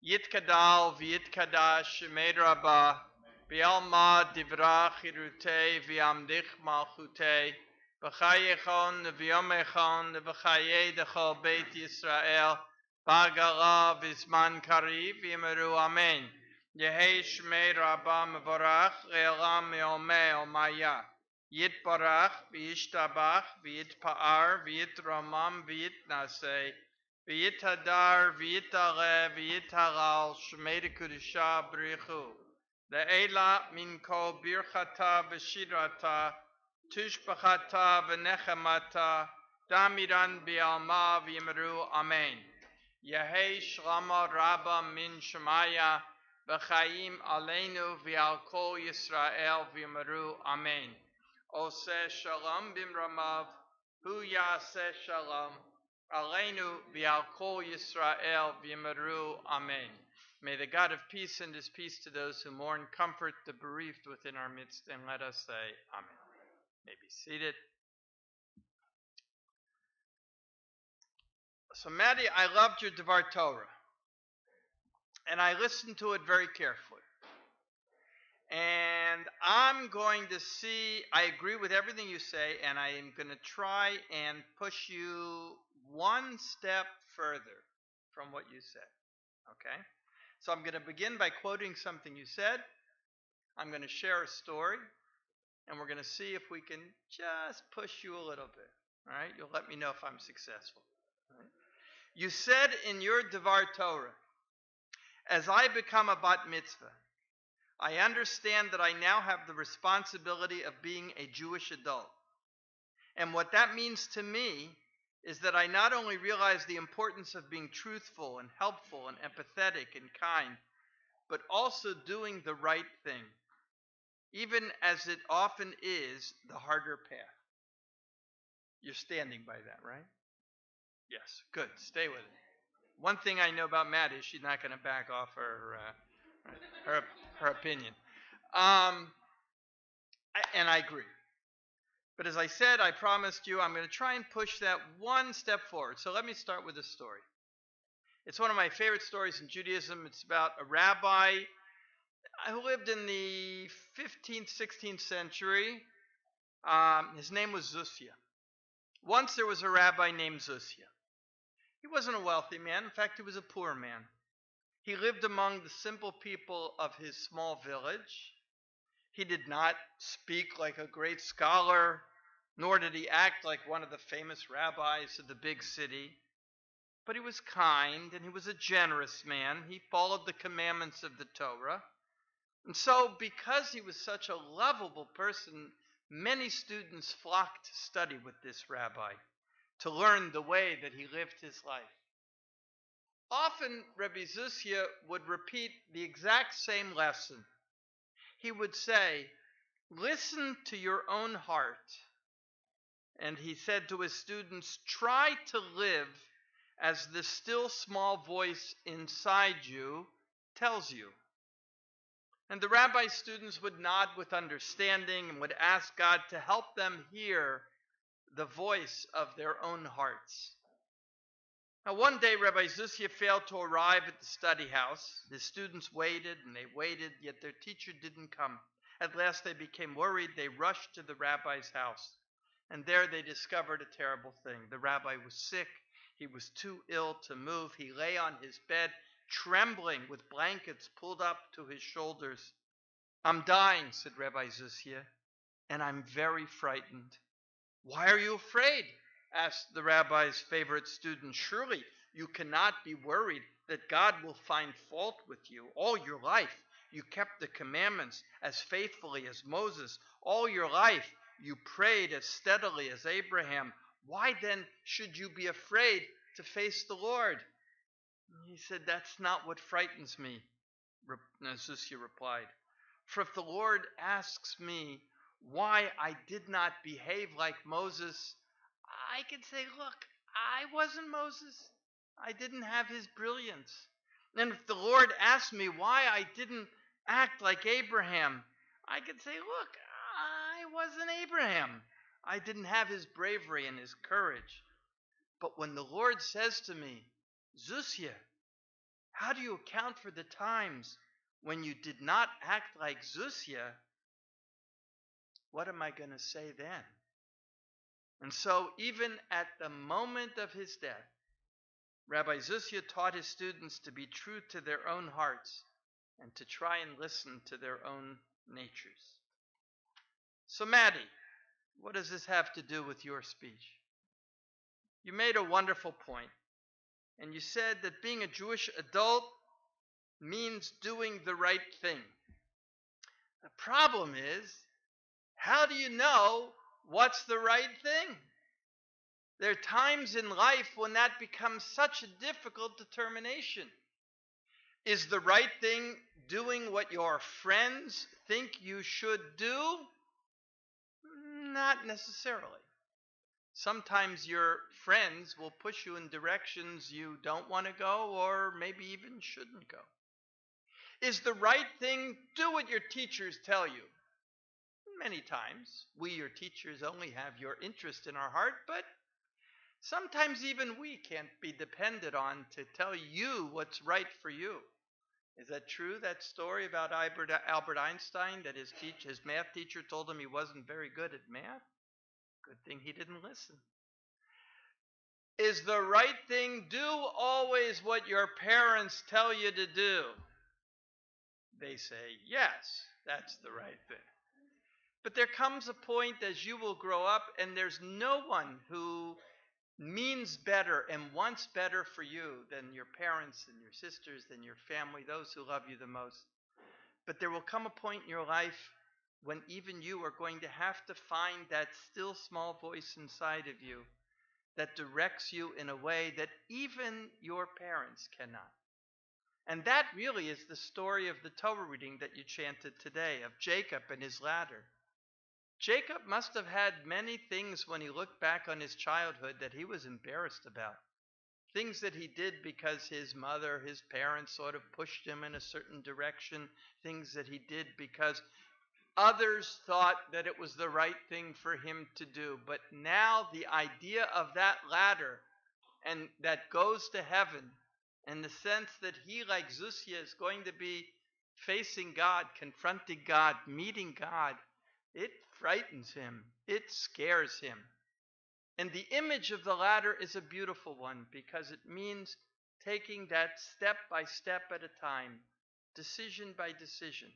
Yitkadal v'yitkadash shemei rabah v'yalma divra chirutei v'yamdich malchutei v'chayechon v'yomechon v'chayei dechol beit Yisrael b'agala v'zman kariv v'yimeru amen. Yehei shemei rabah mevorach le'olam me'omeh omaya yitbarach v'yishtabach v'yitpa'ar v'yitramam v'yitnaseh v'yitadar v'yitare v'yitaral shmei kedusha b'richu le'ela min kol birchata v'shirata tushbachata v'nechemata damiran b'alma v'yimeru amen. Yehei shlama rabba min shemaya v'chaim aleinu v'al kol Yisrael v'yimeru amen. Oseh shalom b'mramav hu yaseh shalom aleinu v'al kol Yisrael v'yimeru amen. May the God of peace send his peace to those who mourn, comfort the bereaved within our midst, and let us say amen. May be seated. So Maddie, I loved your Devar Torah, and I listened to it very carefully. And I'm going to see, I agree with everything you say, and I am going to try and push you one step further from what you said. Okay? So I'm going to begin by quoting something you said. I'm going to share a story, and we're going to see if we can just push you a little bit. All right? You'll let me know if I'm successful. All right? You said in your Devar Torah, as I become a bat mitzvah, I understand that I now have the responsibility of being a Jewish adult. And what that means to me is that I not only realize the importance of being truthful and helpful and empathetic and kind, but also doing the right thing, even as it often is the harder path. You're standing by that, right? Yes, good. Stay with it. One thing I know about Matt is she's not going to back off her opinion. And I agree. But as I said, I promised you I'm going to try and push that one step forward. So let me start with a story. It's one of my favorite stories in Judaism. It's about a rabbi who lived in the 15th, 16th century. His name was Zusia. Once there was a rabbi named Zusia. He wasn't a wealthy man. In fact, he was a poor man. He lived among the simple people of his small village. He did not speak like a great scholar, nor did he act like one of the famous rabbis of the big city. But he was kind, and he was a generous man. He followed the commandments of the Torah. And so, because he was such a lovable person, many students flocked to study with this rabbi, to learn the way that he lived his life. Often, Rabbi Zusia would repeat the exact same lesson. He would say, listen to your own heart. And he said to his students, try to live as the still small voice inside you tells you. And the rabbi's students would nod with understanding and would ask God to help them hear the voice of their own hearts. Now, one day, Rabbi Zusia failed to arrive at the study house. His students waited and they waited, yet their teacher didn't come. At last, they became worried. They rushed to the rabbi's house. And there they discovered a terrible thing. The rabbi was sick. He was too ill to move. He lay on his bed, trembling with blankets pulled up to his shoulders. I'm dying, said Rabbi Zusia, and I'm very frightened. Why are you afraid? Asked the rabbi's favorite student. Surely you cannot be worried that God will find fault with you. All your life you kept the commandments as faithfully as Moses. All your life you prayed as steadily as Abraham. Why then should you be afraid to face the Lord? He said, that's not what frightens me, Zusia replied. For if the Lord asks me why I did not behave like Moses, I could say, look, I wasn't Moses. I didn't have his brilliance. And if the Lord asked me why I didn't act like Abraham, I could say, look, I I wasn't Abraham. I didn't have his bravery and his courage. But when the Lord says to me, Zusia, how do you account for the times when you did not act like Zusia? What am I going to say then? And so even at the moment of his death, Rabbi Zusia taught his students to be true to their own hearts and to try and listen to their own natures. So Maddie, what does this have to do with your speech? You made a wonderful point, and you said that being a Jewish adult means doing the right thing. The problem is, how do you know what's the right thing? There are times in life when that becomes such a difficult determination. Is the right thing doing what your friends think you should do? Not necessarily. Sometimes your friends will push you in directions you don't want to go or maybe even shouldn't go. Is the right thing do what your teachers tell you? Many times, we, your teachers, only have your interest in our heart, but sometimes even we can't be depended on to tell you what's right for you. Is that true, that story about Albert Einstein, that his math teacher told him he wasn't very good at math? Good thing he didn't listen. Is the right thing do always what your parents tell you to do? They say, yes, that's the right thing. But there comes a point as you will grow up and there's no one who means better and wants better for you than your parents and your sisters, than your family, those who love you the most. But there will come a point in your life when even you are going to have to find that still small voice inside of you that directs you in a way that even your parents cannot. And that really is the story of the Torah reading that you chanted today, of Jacob and his ladder. Jacob must have had many things when he looked back on his childhood that he was embarrassed about. Things that he did because his mother, his parents sort of pushed him in a certain direction. Things that he did because others thought that it was the right thing for him to do. But now the idea of that ladder and that goes to heaven, and the sense that he, like Zusia, is going to be facing God, confronting God, meeting God, it frightens him. It scares him. And the image of the ladder is a beautiful one because it means taking that step by step at a time, decision by decision.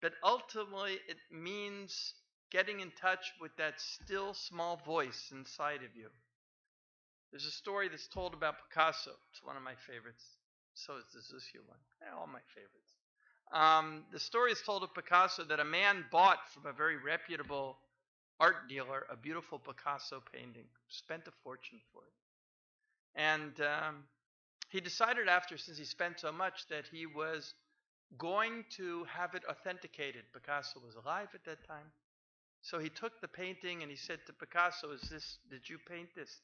But ultimately, it means getting in touch with that still small voice inside of you. There's a story that's told about Picasso. It's one of my favorites. So is the Zusia one. They're all my favorites. The story is told of Picasso that a man bought from a very reputable art dealer a beautiful Picasso painting, spent a fortune for it. And he decided after, since he spent so much, that he was going to have it authenticated. Picasso was alive at that time. So he took the painting and he said to Picasso, did you paint this?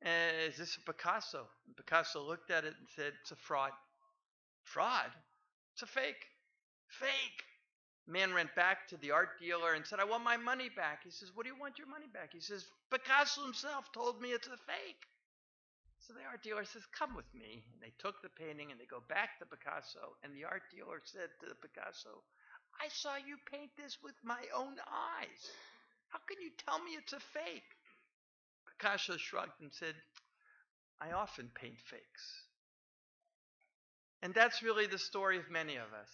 Is this a Picasso? And Picasso looked at it and said, it's a fraud. Fraud? It's a fake. Fake. Man went back to the art dealer and said, I want my money back. He says, what do you want your money back? He says, Picasso himself told me it's a fake. So the art dealer says, come with me. And they took the painting and they go back to Picasso. And the art dealer said to Picasso, I saw you paint this with my own eyes. How can you tell me it's a fake? Picasso shrugged and said, I often paint fakes. And that's really the story of many of us.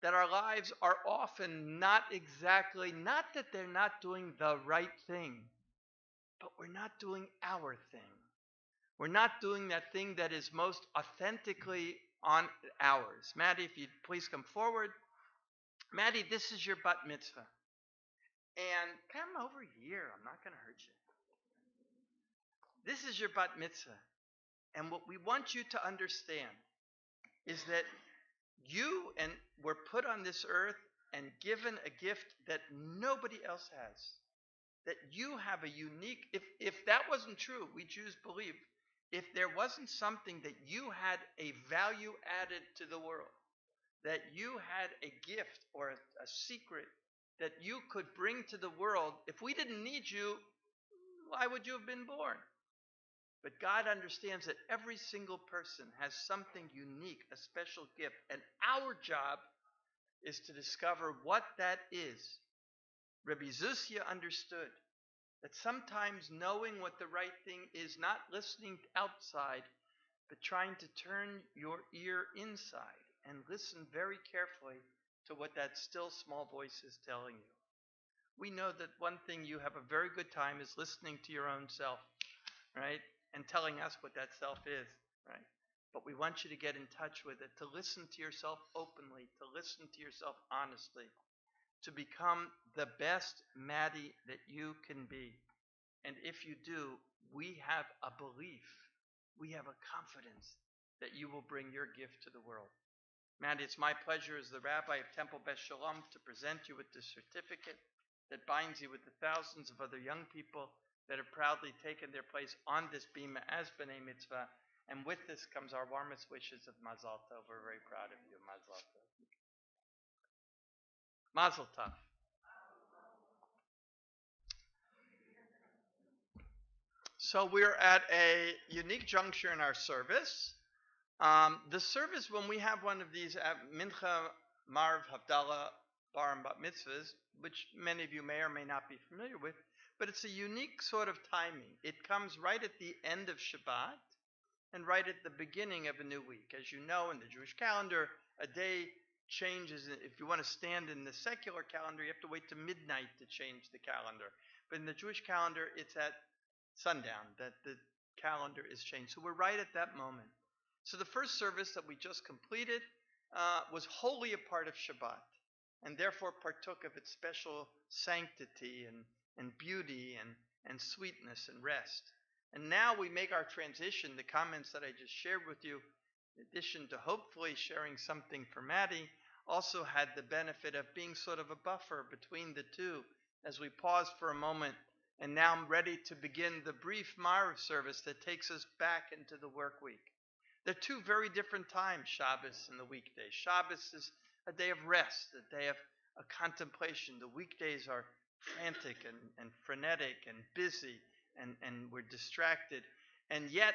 That our lives are often not that they're not doing the right thing, but we're not doing our thing. We're not doing that thing that is most authentically on ours. Maddie, if you'd please come forward. Maddie, this is your bat mitzvah. And come over here. I'm not going to hurt you. This is your bat mitzvah. And what we want you to understand is that you were put on this earth and given a gift that nobody else has. That you have a unique, if that wasn't true, we Jews believe, if there wasn't something that you had a value added to the world, that you had a gift or a secret that you could bring to the world. If we didn't need you, why would you have been born? But God understands that every single person has something unique, a special gift, and our job is to discover what that is. Rabbi Zusia understood that sometimes knowing what the right thing is, not listening outside, but trying to turn your ear inside and listen very carefully to what that still small voice is telling you. We know that one thing you have a very good time is listening to your own self, right? And telling us what that self is, right? But we want you to get in touch with it, to listen to yourself openly, to listen to yourself honestly, to become the best Maddie that you can be. And if you do, we have a belief, we have a confidence that you will bring your gift to the world. Maddie, it's my pleasure as the rabbi of Temple Beth Shalom to present you with this certificate that binds you with the thousands of other young people that have proudly taken their place on this bima as B'nai Mitzvah. And with this comes our warmest wishes of Mazel Tov. We're very proud of you. Mazel Tov. Mazel Tov. So we're at a unique juncture in our service. The service, when we have one of these Mincha, Marv, Havdala, Bar and Bat Mitzvahs, which many of you may or may not be familiar with, but it's a unique sort of timing. It comes right at the end of Shabbat and right at the beginning of a new week. As you know, in the Jewish calendar, a day changes. If you want to stand in the secular calendar, you have to wait to midnight to change the calendar. But in the Jewish calendar, it's at sundown that the calendar is changed. So we're right at that moment. So the first service that we just completed was wholly a part of Shabbat, and therefore partook of its special sanctity and beauty and sweetness and rest. And now we make our transition. The comments that I just shared with you, in addition to hopefully sharing something for Maddie, also had the benefit of being sort of a buffer between the two as we pause for a moment. And now I'm ready to begin the brief Marav service that takes us back into the work week. They're two very different times, Shabbos and the weekdays. Shabbos is a day of rest, a day of a contemplation. The weekdays are frantic and frenetic and busy, and we're distracted. And yet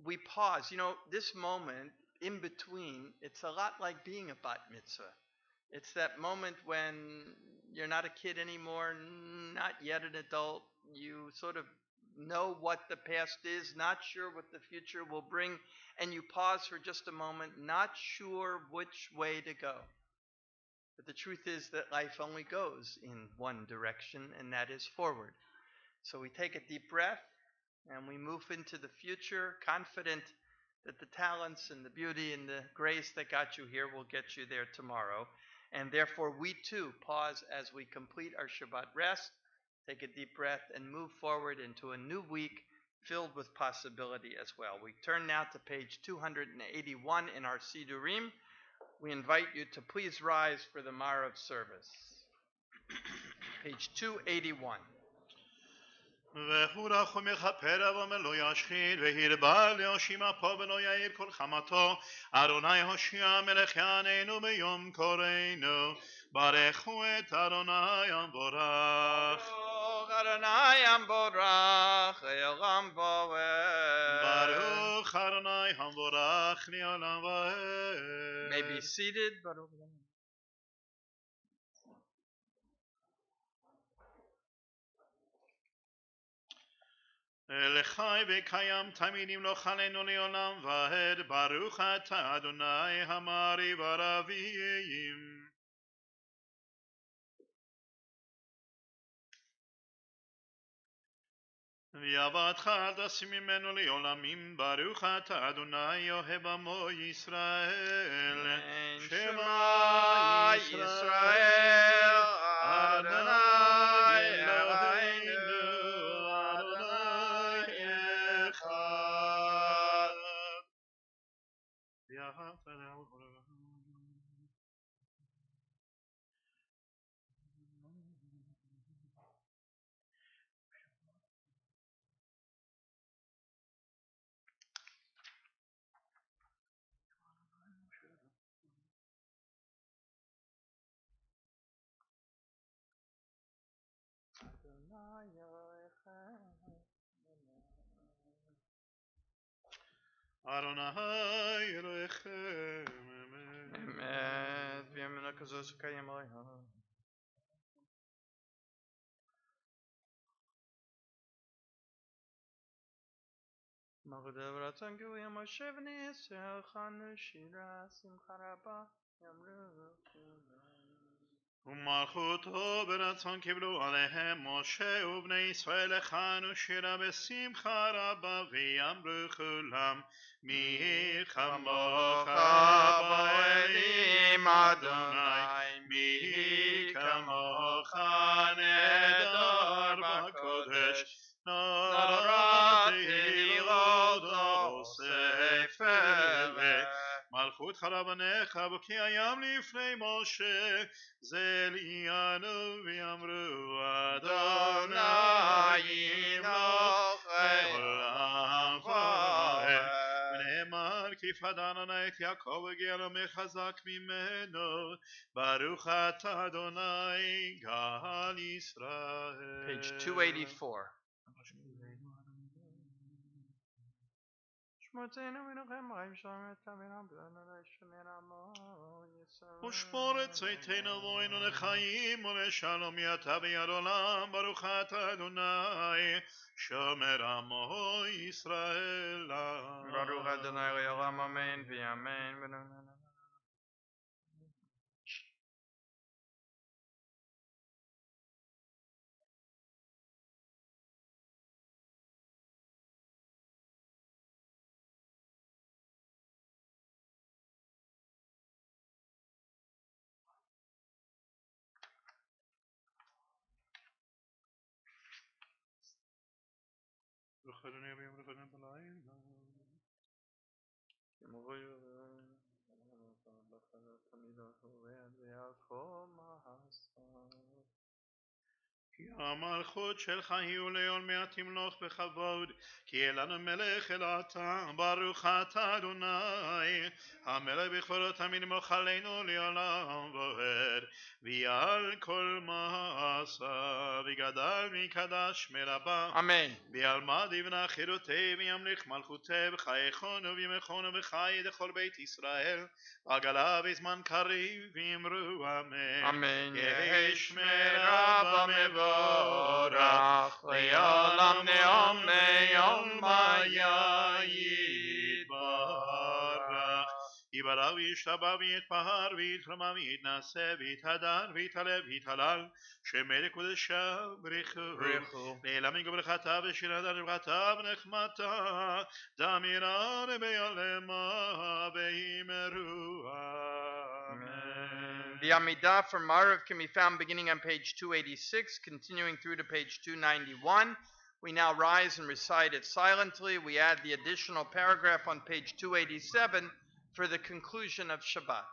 we pause. You know, this moment in between, it's a lot like being a bat mitzvah. It's that moment when you're not a kid anymore, not yet an adult. You sort of know what the past is, not sure what the future will bring, and you pause for just a moment, not sure which way to go. But the truth is that life only goes in one direction, and that is forward. So we take a deep breath, and we move into the future, confident that the talents and the beauty and the grace that got you here will get you there tomorrow. And therefore, we too pause as we complete our Shabbat rest, take a deep breath, and move forward into a new week filled with possibility as well. We turn now to page 281 in our Sidurim. We invite you to please rise for the Marav service. Page 281. והוא רחום יכפר אבו ולא ישחית והרבה להושיע אפו ולא יאיר כל חמתו אדוני הושיע מלך יעננו ביום קורנו ברכו את אדוני המבורך Adonai Amborach Le'olam Vaed. ברוך אדוני המבורך לעולם ועד. May be seated. לחי וקיים תמיד ימלוך עלינו לעולם ועד ברוך אתה אדוני המעריב ערבים ויעבדך אל תשים ממנו לעולמים ברוך אתה אדוני אוהב עמו ישראל Shema Yisrael Adonai Eloheinu Adonai Echad. Adonai Elohechem, Amen. Emet, v'yamina kazos kayim alayha. Magda v'ratzon gili Moshe v'Yisrael chanu shira simcha rabba yamru ומלכותו ברצון קיבלו עליהם משה ובני ישראל הכנו שירה בשמחה רבה ויאמרו כולם מי כמוך באלים אדוני מי כמוך נהדר בקודש נורתי לראות אוסף אלה מלכות חרבניך בקי הים לפני משה זל יענו ויאמרו אדוני ימלוך לעולם ועד ונאמר כי פדענה את יעקב הגיע לו מחזק ממנו ברוך אתה אדוני גאל ישראל. Page 284. ושמור את צאתנו ואוינו לחיים ולשלום יתה ביד עולם ברוך אתה אדוני שומר עמו ישראל ברוך אדוני לעולם אמן ואמן. ברוך אדוני ביום רבנו בלילה כי המלכות שלך היא ולעולמי תמלוך בכבוד כי אין לנו מלך אלא אתה ברוך אתה אדוני המלך בכבודו תמיד ימלוך עלינו לעולם ועד ויעל כל מעשה וגדל מקדש מרבה אמן. וילמד יבנה חירותי וימליך מלכותי בחייכון ובימכון ובחיי לכל בית ישראל עגלה בזמן קריב ואמרו אמן. אמן. יהי שמרה במבורך לעולם נעם מעולמה יתברך יברך וישתבח ויתפאר ויתרומם ויתנשא ויתהדר ויתעלה ויתהלל שמי לקודשו ברכו לעילם יגור ברכתה ושירה לברכתה ונחמתה דמירה ביעלמה ואמרו אמן. The Amidah for Marav can be found beginning on page 286, continuing through to page 291. We now rise and recite it silently. We add the additional paragraph on page 287 for the conclusion of Shabbat.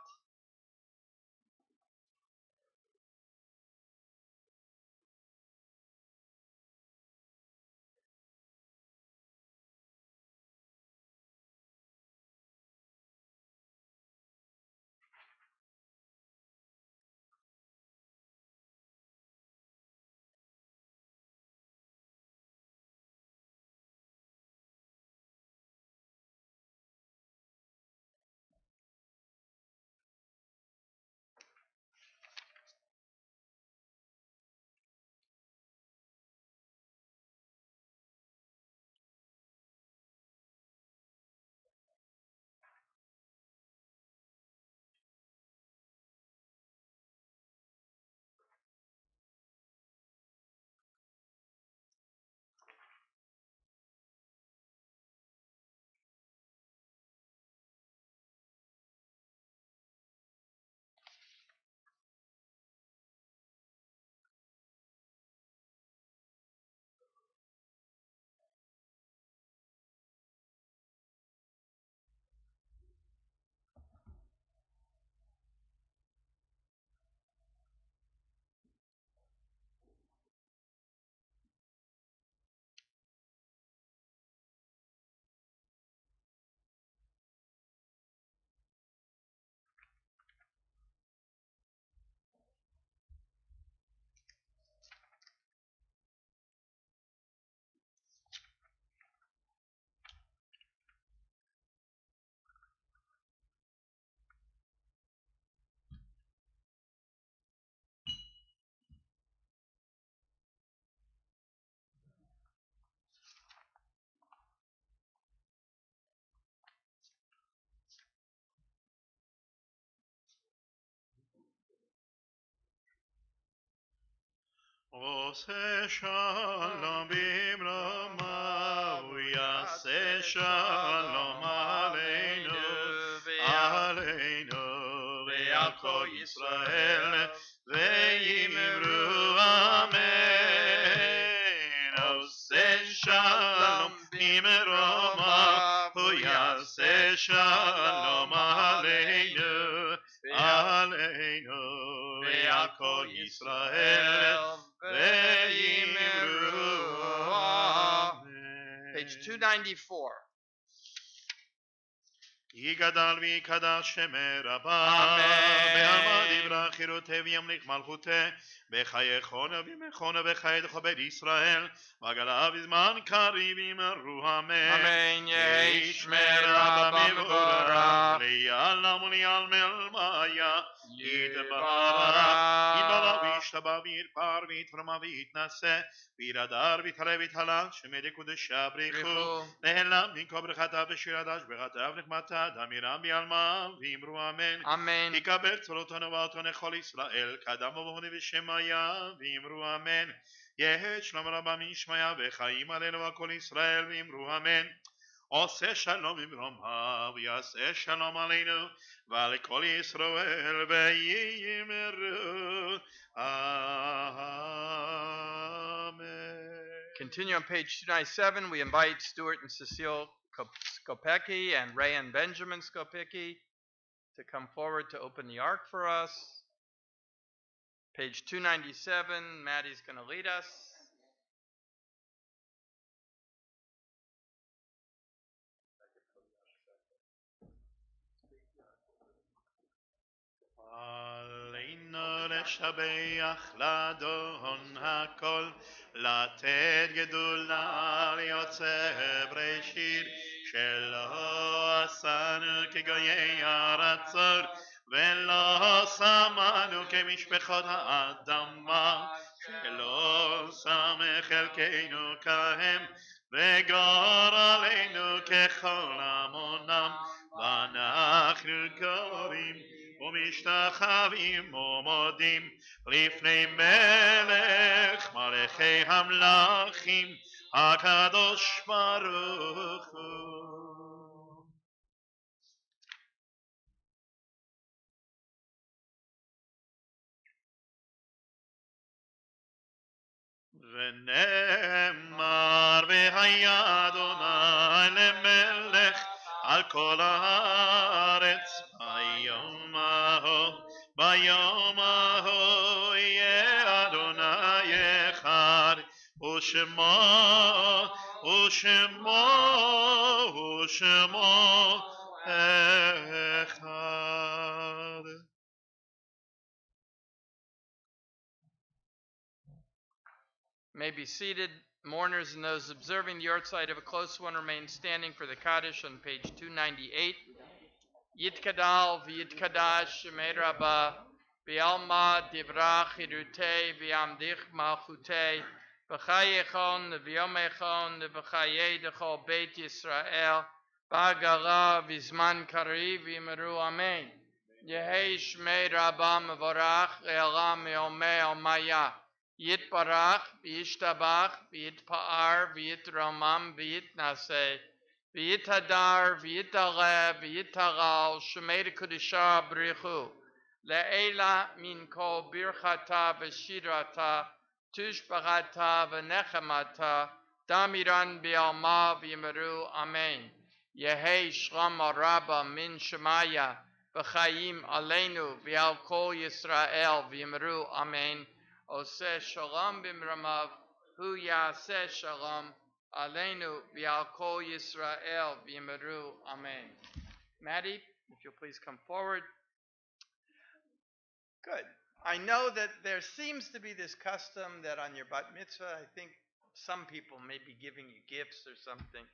עושה שלום במרומיו, יעשה שלום עלינו, עלינו ועל כל ישראל, ויאמרו אמן. עושה שלום במרומיו, הוא יעשה שלום עלינו, עלינו ועל כל ישראל, ויאמרו אמן. Page 294. יגדל ויקדש שמי רבה, אמן. בעלמא דברה חירותי וימליך מלכותי, בחייכון ובימכון ובחייך בית ישראל, וגלה בזמן קריב יאמרו אמן. אמן. יהי שמי רבה רבה מבורך, ליעלם וליעלמל מאיה, יתברך. יתברך וישתבח ויתפאר ויתרומם ויתנשא, וירדר ויתעלה ויתהלל, שמי קודשה בריחו, נהלם מכל ברכתה ושירתה שבחתה ונחמתה, דמירם בעלמא ואמרו אמן. אמן. יקבל צורותינו ואותנו לכל ישראל, קדם ובהוני ושמיה, ואמרו אמן. יהא שלום רבה מישמיה וחיים עלינו ועל כל ישראל, ואמרו אמן. עושה שלום במרומיו, יעשה שלום עלינו ועל כל ישראל, ויאמרו amen. Continue on page 297. We invite Stuart and Cecile Skopicki and Ray and Benjamin Skopicki to come forward to open the ark for us. Page 297, Maddie's going to lead us. עלינו לשבח לאדון הכל, לתת גדולה ליוצא בראשית, שלא עשנו כגויי ארצות, ולא שמנו כמשפחות האדמה, שלא שם חלקנו כהם, וגור עלינו ככל עמונם, ואנחנו קוראים ומשתחווים ומודים לפני מלך מלכי המלכים, הקדוש ברוך הוא. ונאמר והיה אדוני למלך על כל הארץ, ביום ההוא יהיה אדוני אחד, ושמו אחד. May be seated. Mourners and those observing the yahrzeit of a close one remain standing for the Kaddish on page 298. Yitkadal v'yitkadash shemei rabba v'yalma divra chirutei v'yamdich malchutei v'chayechon v'yomechon v'chayei dechol beit Yisrael b'agala v'zman kariv v'yimeru amen. Yehei shmei rabba mevorach le'olam me'omei omaya. Yitbarach v'yishtabach v'yitpa'ar v'yitromam v'yitnaseh v'yitadar v'yitale v'yitagal shemei kudisha brichu le'ela min kol birchata v'shirata tushbachata v'nechemata damiran b'alma v'yimeru amen. Yehei shlam rabba min shemaya v'chayim aleinu v'al kol Yisrael v'yimeru amen. Oseh shalom b'mramav hu yaseh shalom aleinu v'al kol Yisrael v'yimeru amen. Maddie, if you'll please come forward. Good. I know that there seems to be this custom that on your bat mitzvah, I think some people may be giving you gifts or something.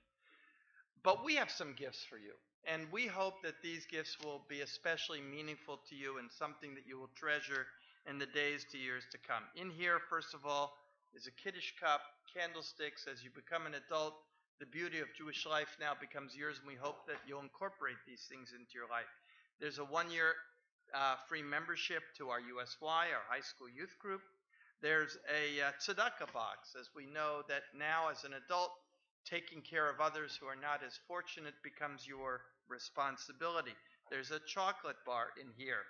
But we have some gifts for you. And we hope that these gifts will be especially meaningful to you and something that you will treasure in the days to years to come. In here, first of all, is a Kiddush cup, candlesticks. As you become an adult, the beauty of Jewish life now becomes yours, and we hope that you'll incorporate these things into your life. There's a 1-year free membership to our USY, our high school youth group. there's a tzedakah box, as we know that now as an adult, taking care of others who are not as fortunate becomes your responsibility. There's a chocolate bar in here,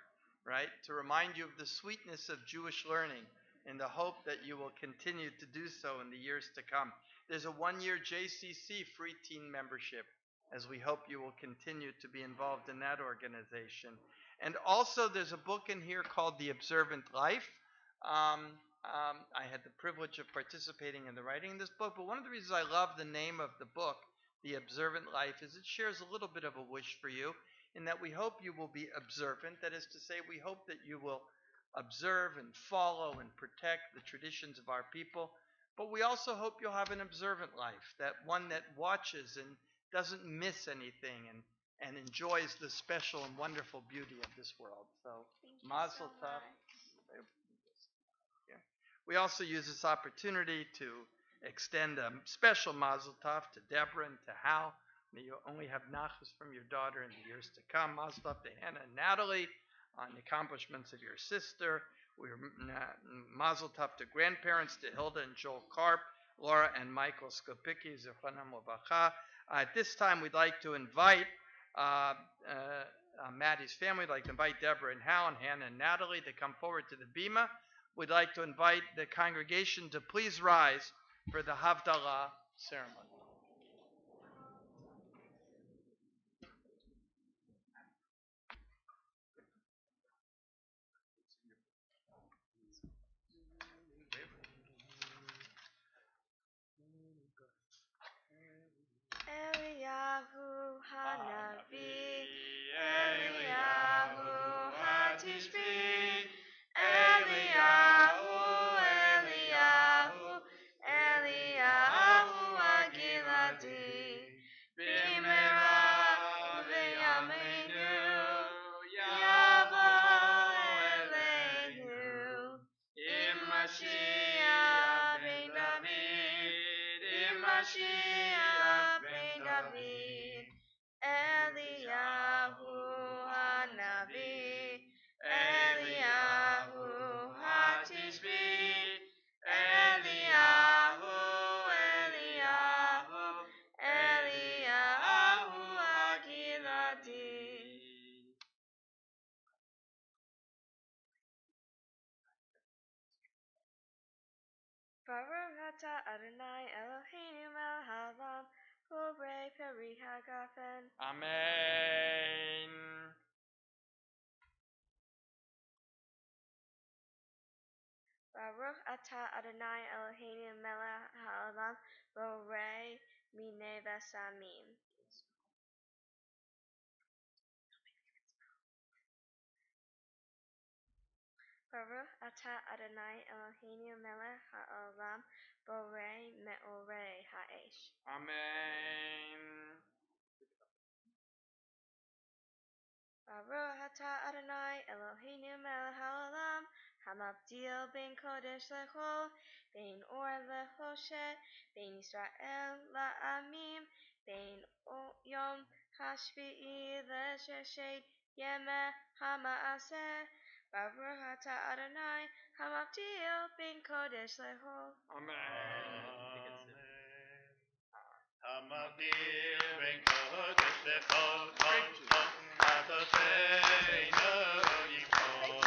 right, to remind you of the sweetness of Jewish learning in the hope that you will continue to do so in the years to come. There's a 1-year JCC free teen membership, as we hope you will continue to be involved in that organization. And also there's a book in here called The Observant Life. I had the privilege of participating in the writing of this book, but one of the reasons I love the name of the book, The Observant Life, is it shares a little bit of a wish for you in that we hope you will be observant. That is to say, we hope that you will observe and follow and protect the traditions of our people, but we also hope you'll have an observant life, that one that watches and doesn't miss anything and enjoys the special and wonderful beauty of this world. So, Mazel Tov. We also use this opportunity to extend a special Mazel Tov to Deborah and to Hal. May you only have nachas from your daughter in the years to come. Mazel Tov to Hannah and Natalie on the accomplishments of your sister. We're Mazel Tov to grandparents, to Hilda and Joel Karp, Laura and Michael Skopicki, Zechanam Levacha. At this time, we'd like to invite Maddie's family. We'd like to invite Deborah and Hal and Hannah and Natalie to come forward to the bima. We'd like to invite the congregation to please rise for the Havdala ceremony. Eliyahu Hanavi, Eliyahu Hatishbi, Eliyahu, Eliyahu, Eliyahu Agiladi, Bimera v'yameinu, Yavo Eleinu, Im Mashiach ben David, Im Mashiach ben David, Eliyahu Hanavi, Eliyahu Hatishbi, Eliyahu, Eliyahu, Eliyahu Agiladi. Baruch atah Adonai Eloheinu melech haolam, borei peri hagafen. Amen. Baruch atah Adonai Eloheinu melech haolam, borei minei v'samim. Baruch atah Adonai Eloheinu melech haolam, borei me'orei ha'esh. Amen. Baruch atah Adonai Eloheinu melech haolam, hamavdil ben kodesh lechol, ben or lechoshet, ben Yisrael la'amim, ben yom hashvi'i l'sheshet yemeh hama'aseh. Baruch atah Adonai hamavdil ben kodesh lechol. Amen. Hamavdil ben kodesh lechol kol kol Atoteinu yikol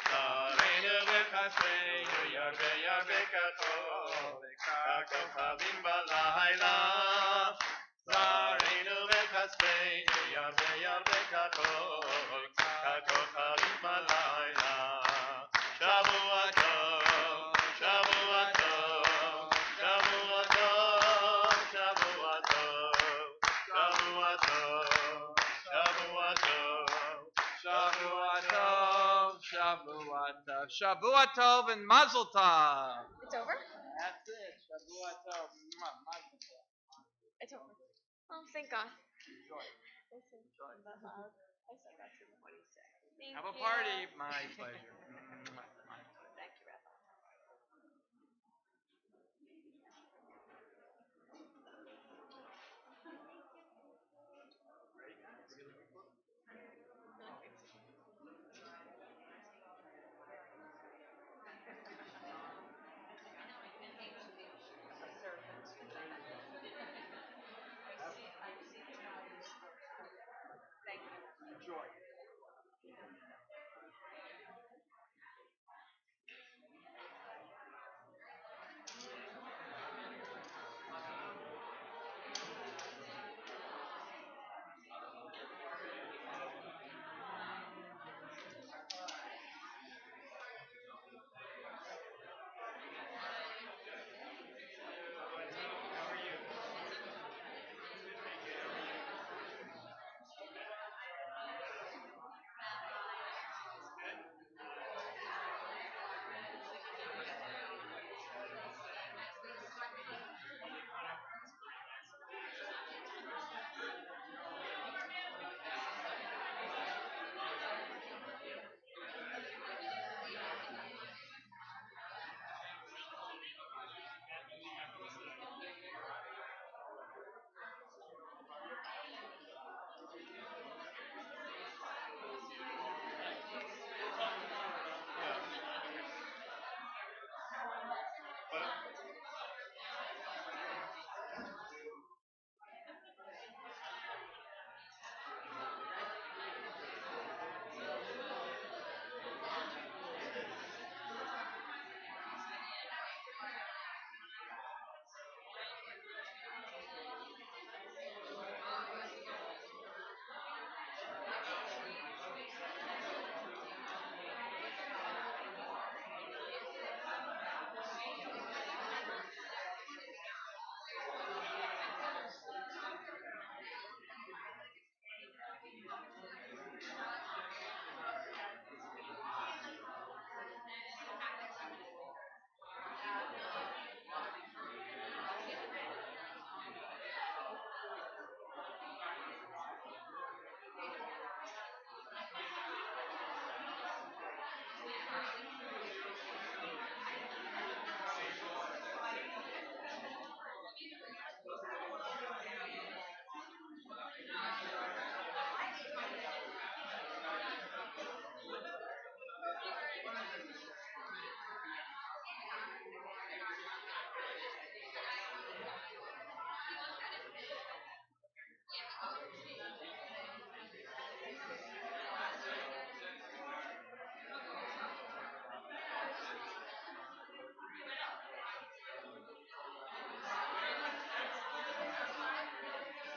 Zareinu v'chasreinu yarbe yarbe kachol Kakochavim b'layla Zareinu v'chasreinu yarbe yarbe kachol Kakochavim b'layla Shavua tov, Shavua tov, Shavua tov, Shavua tov, Shavua tov, Shavua tov, Shavua Tov, Shavua Tov, Shavua Tov, and Mazel Tov. It's over? That's it. Shavua Tov, Mazel Tov. It's over. Oh, thank God. Enjoy. Listen, but loud. I said that's what he said. Thank Have a you. party. My pleasure.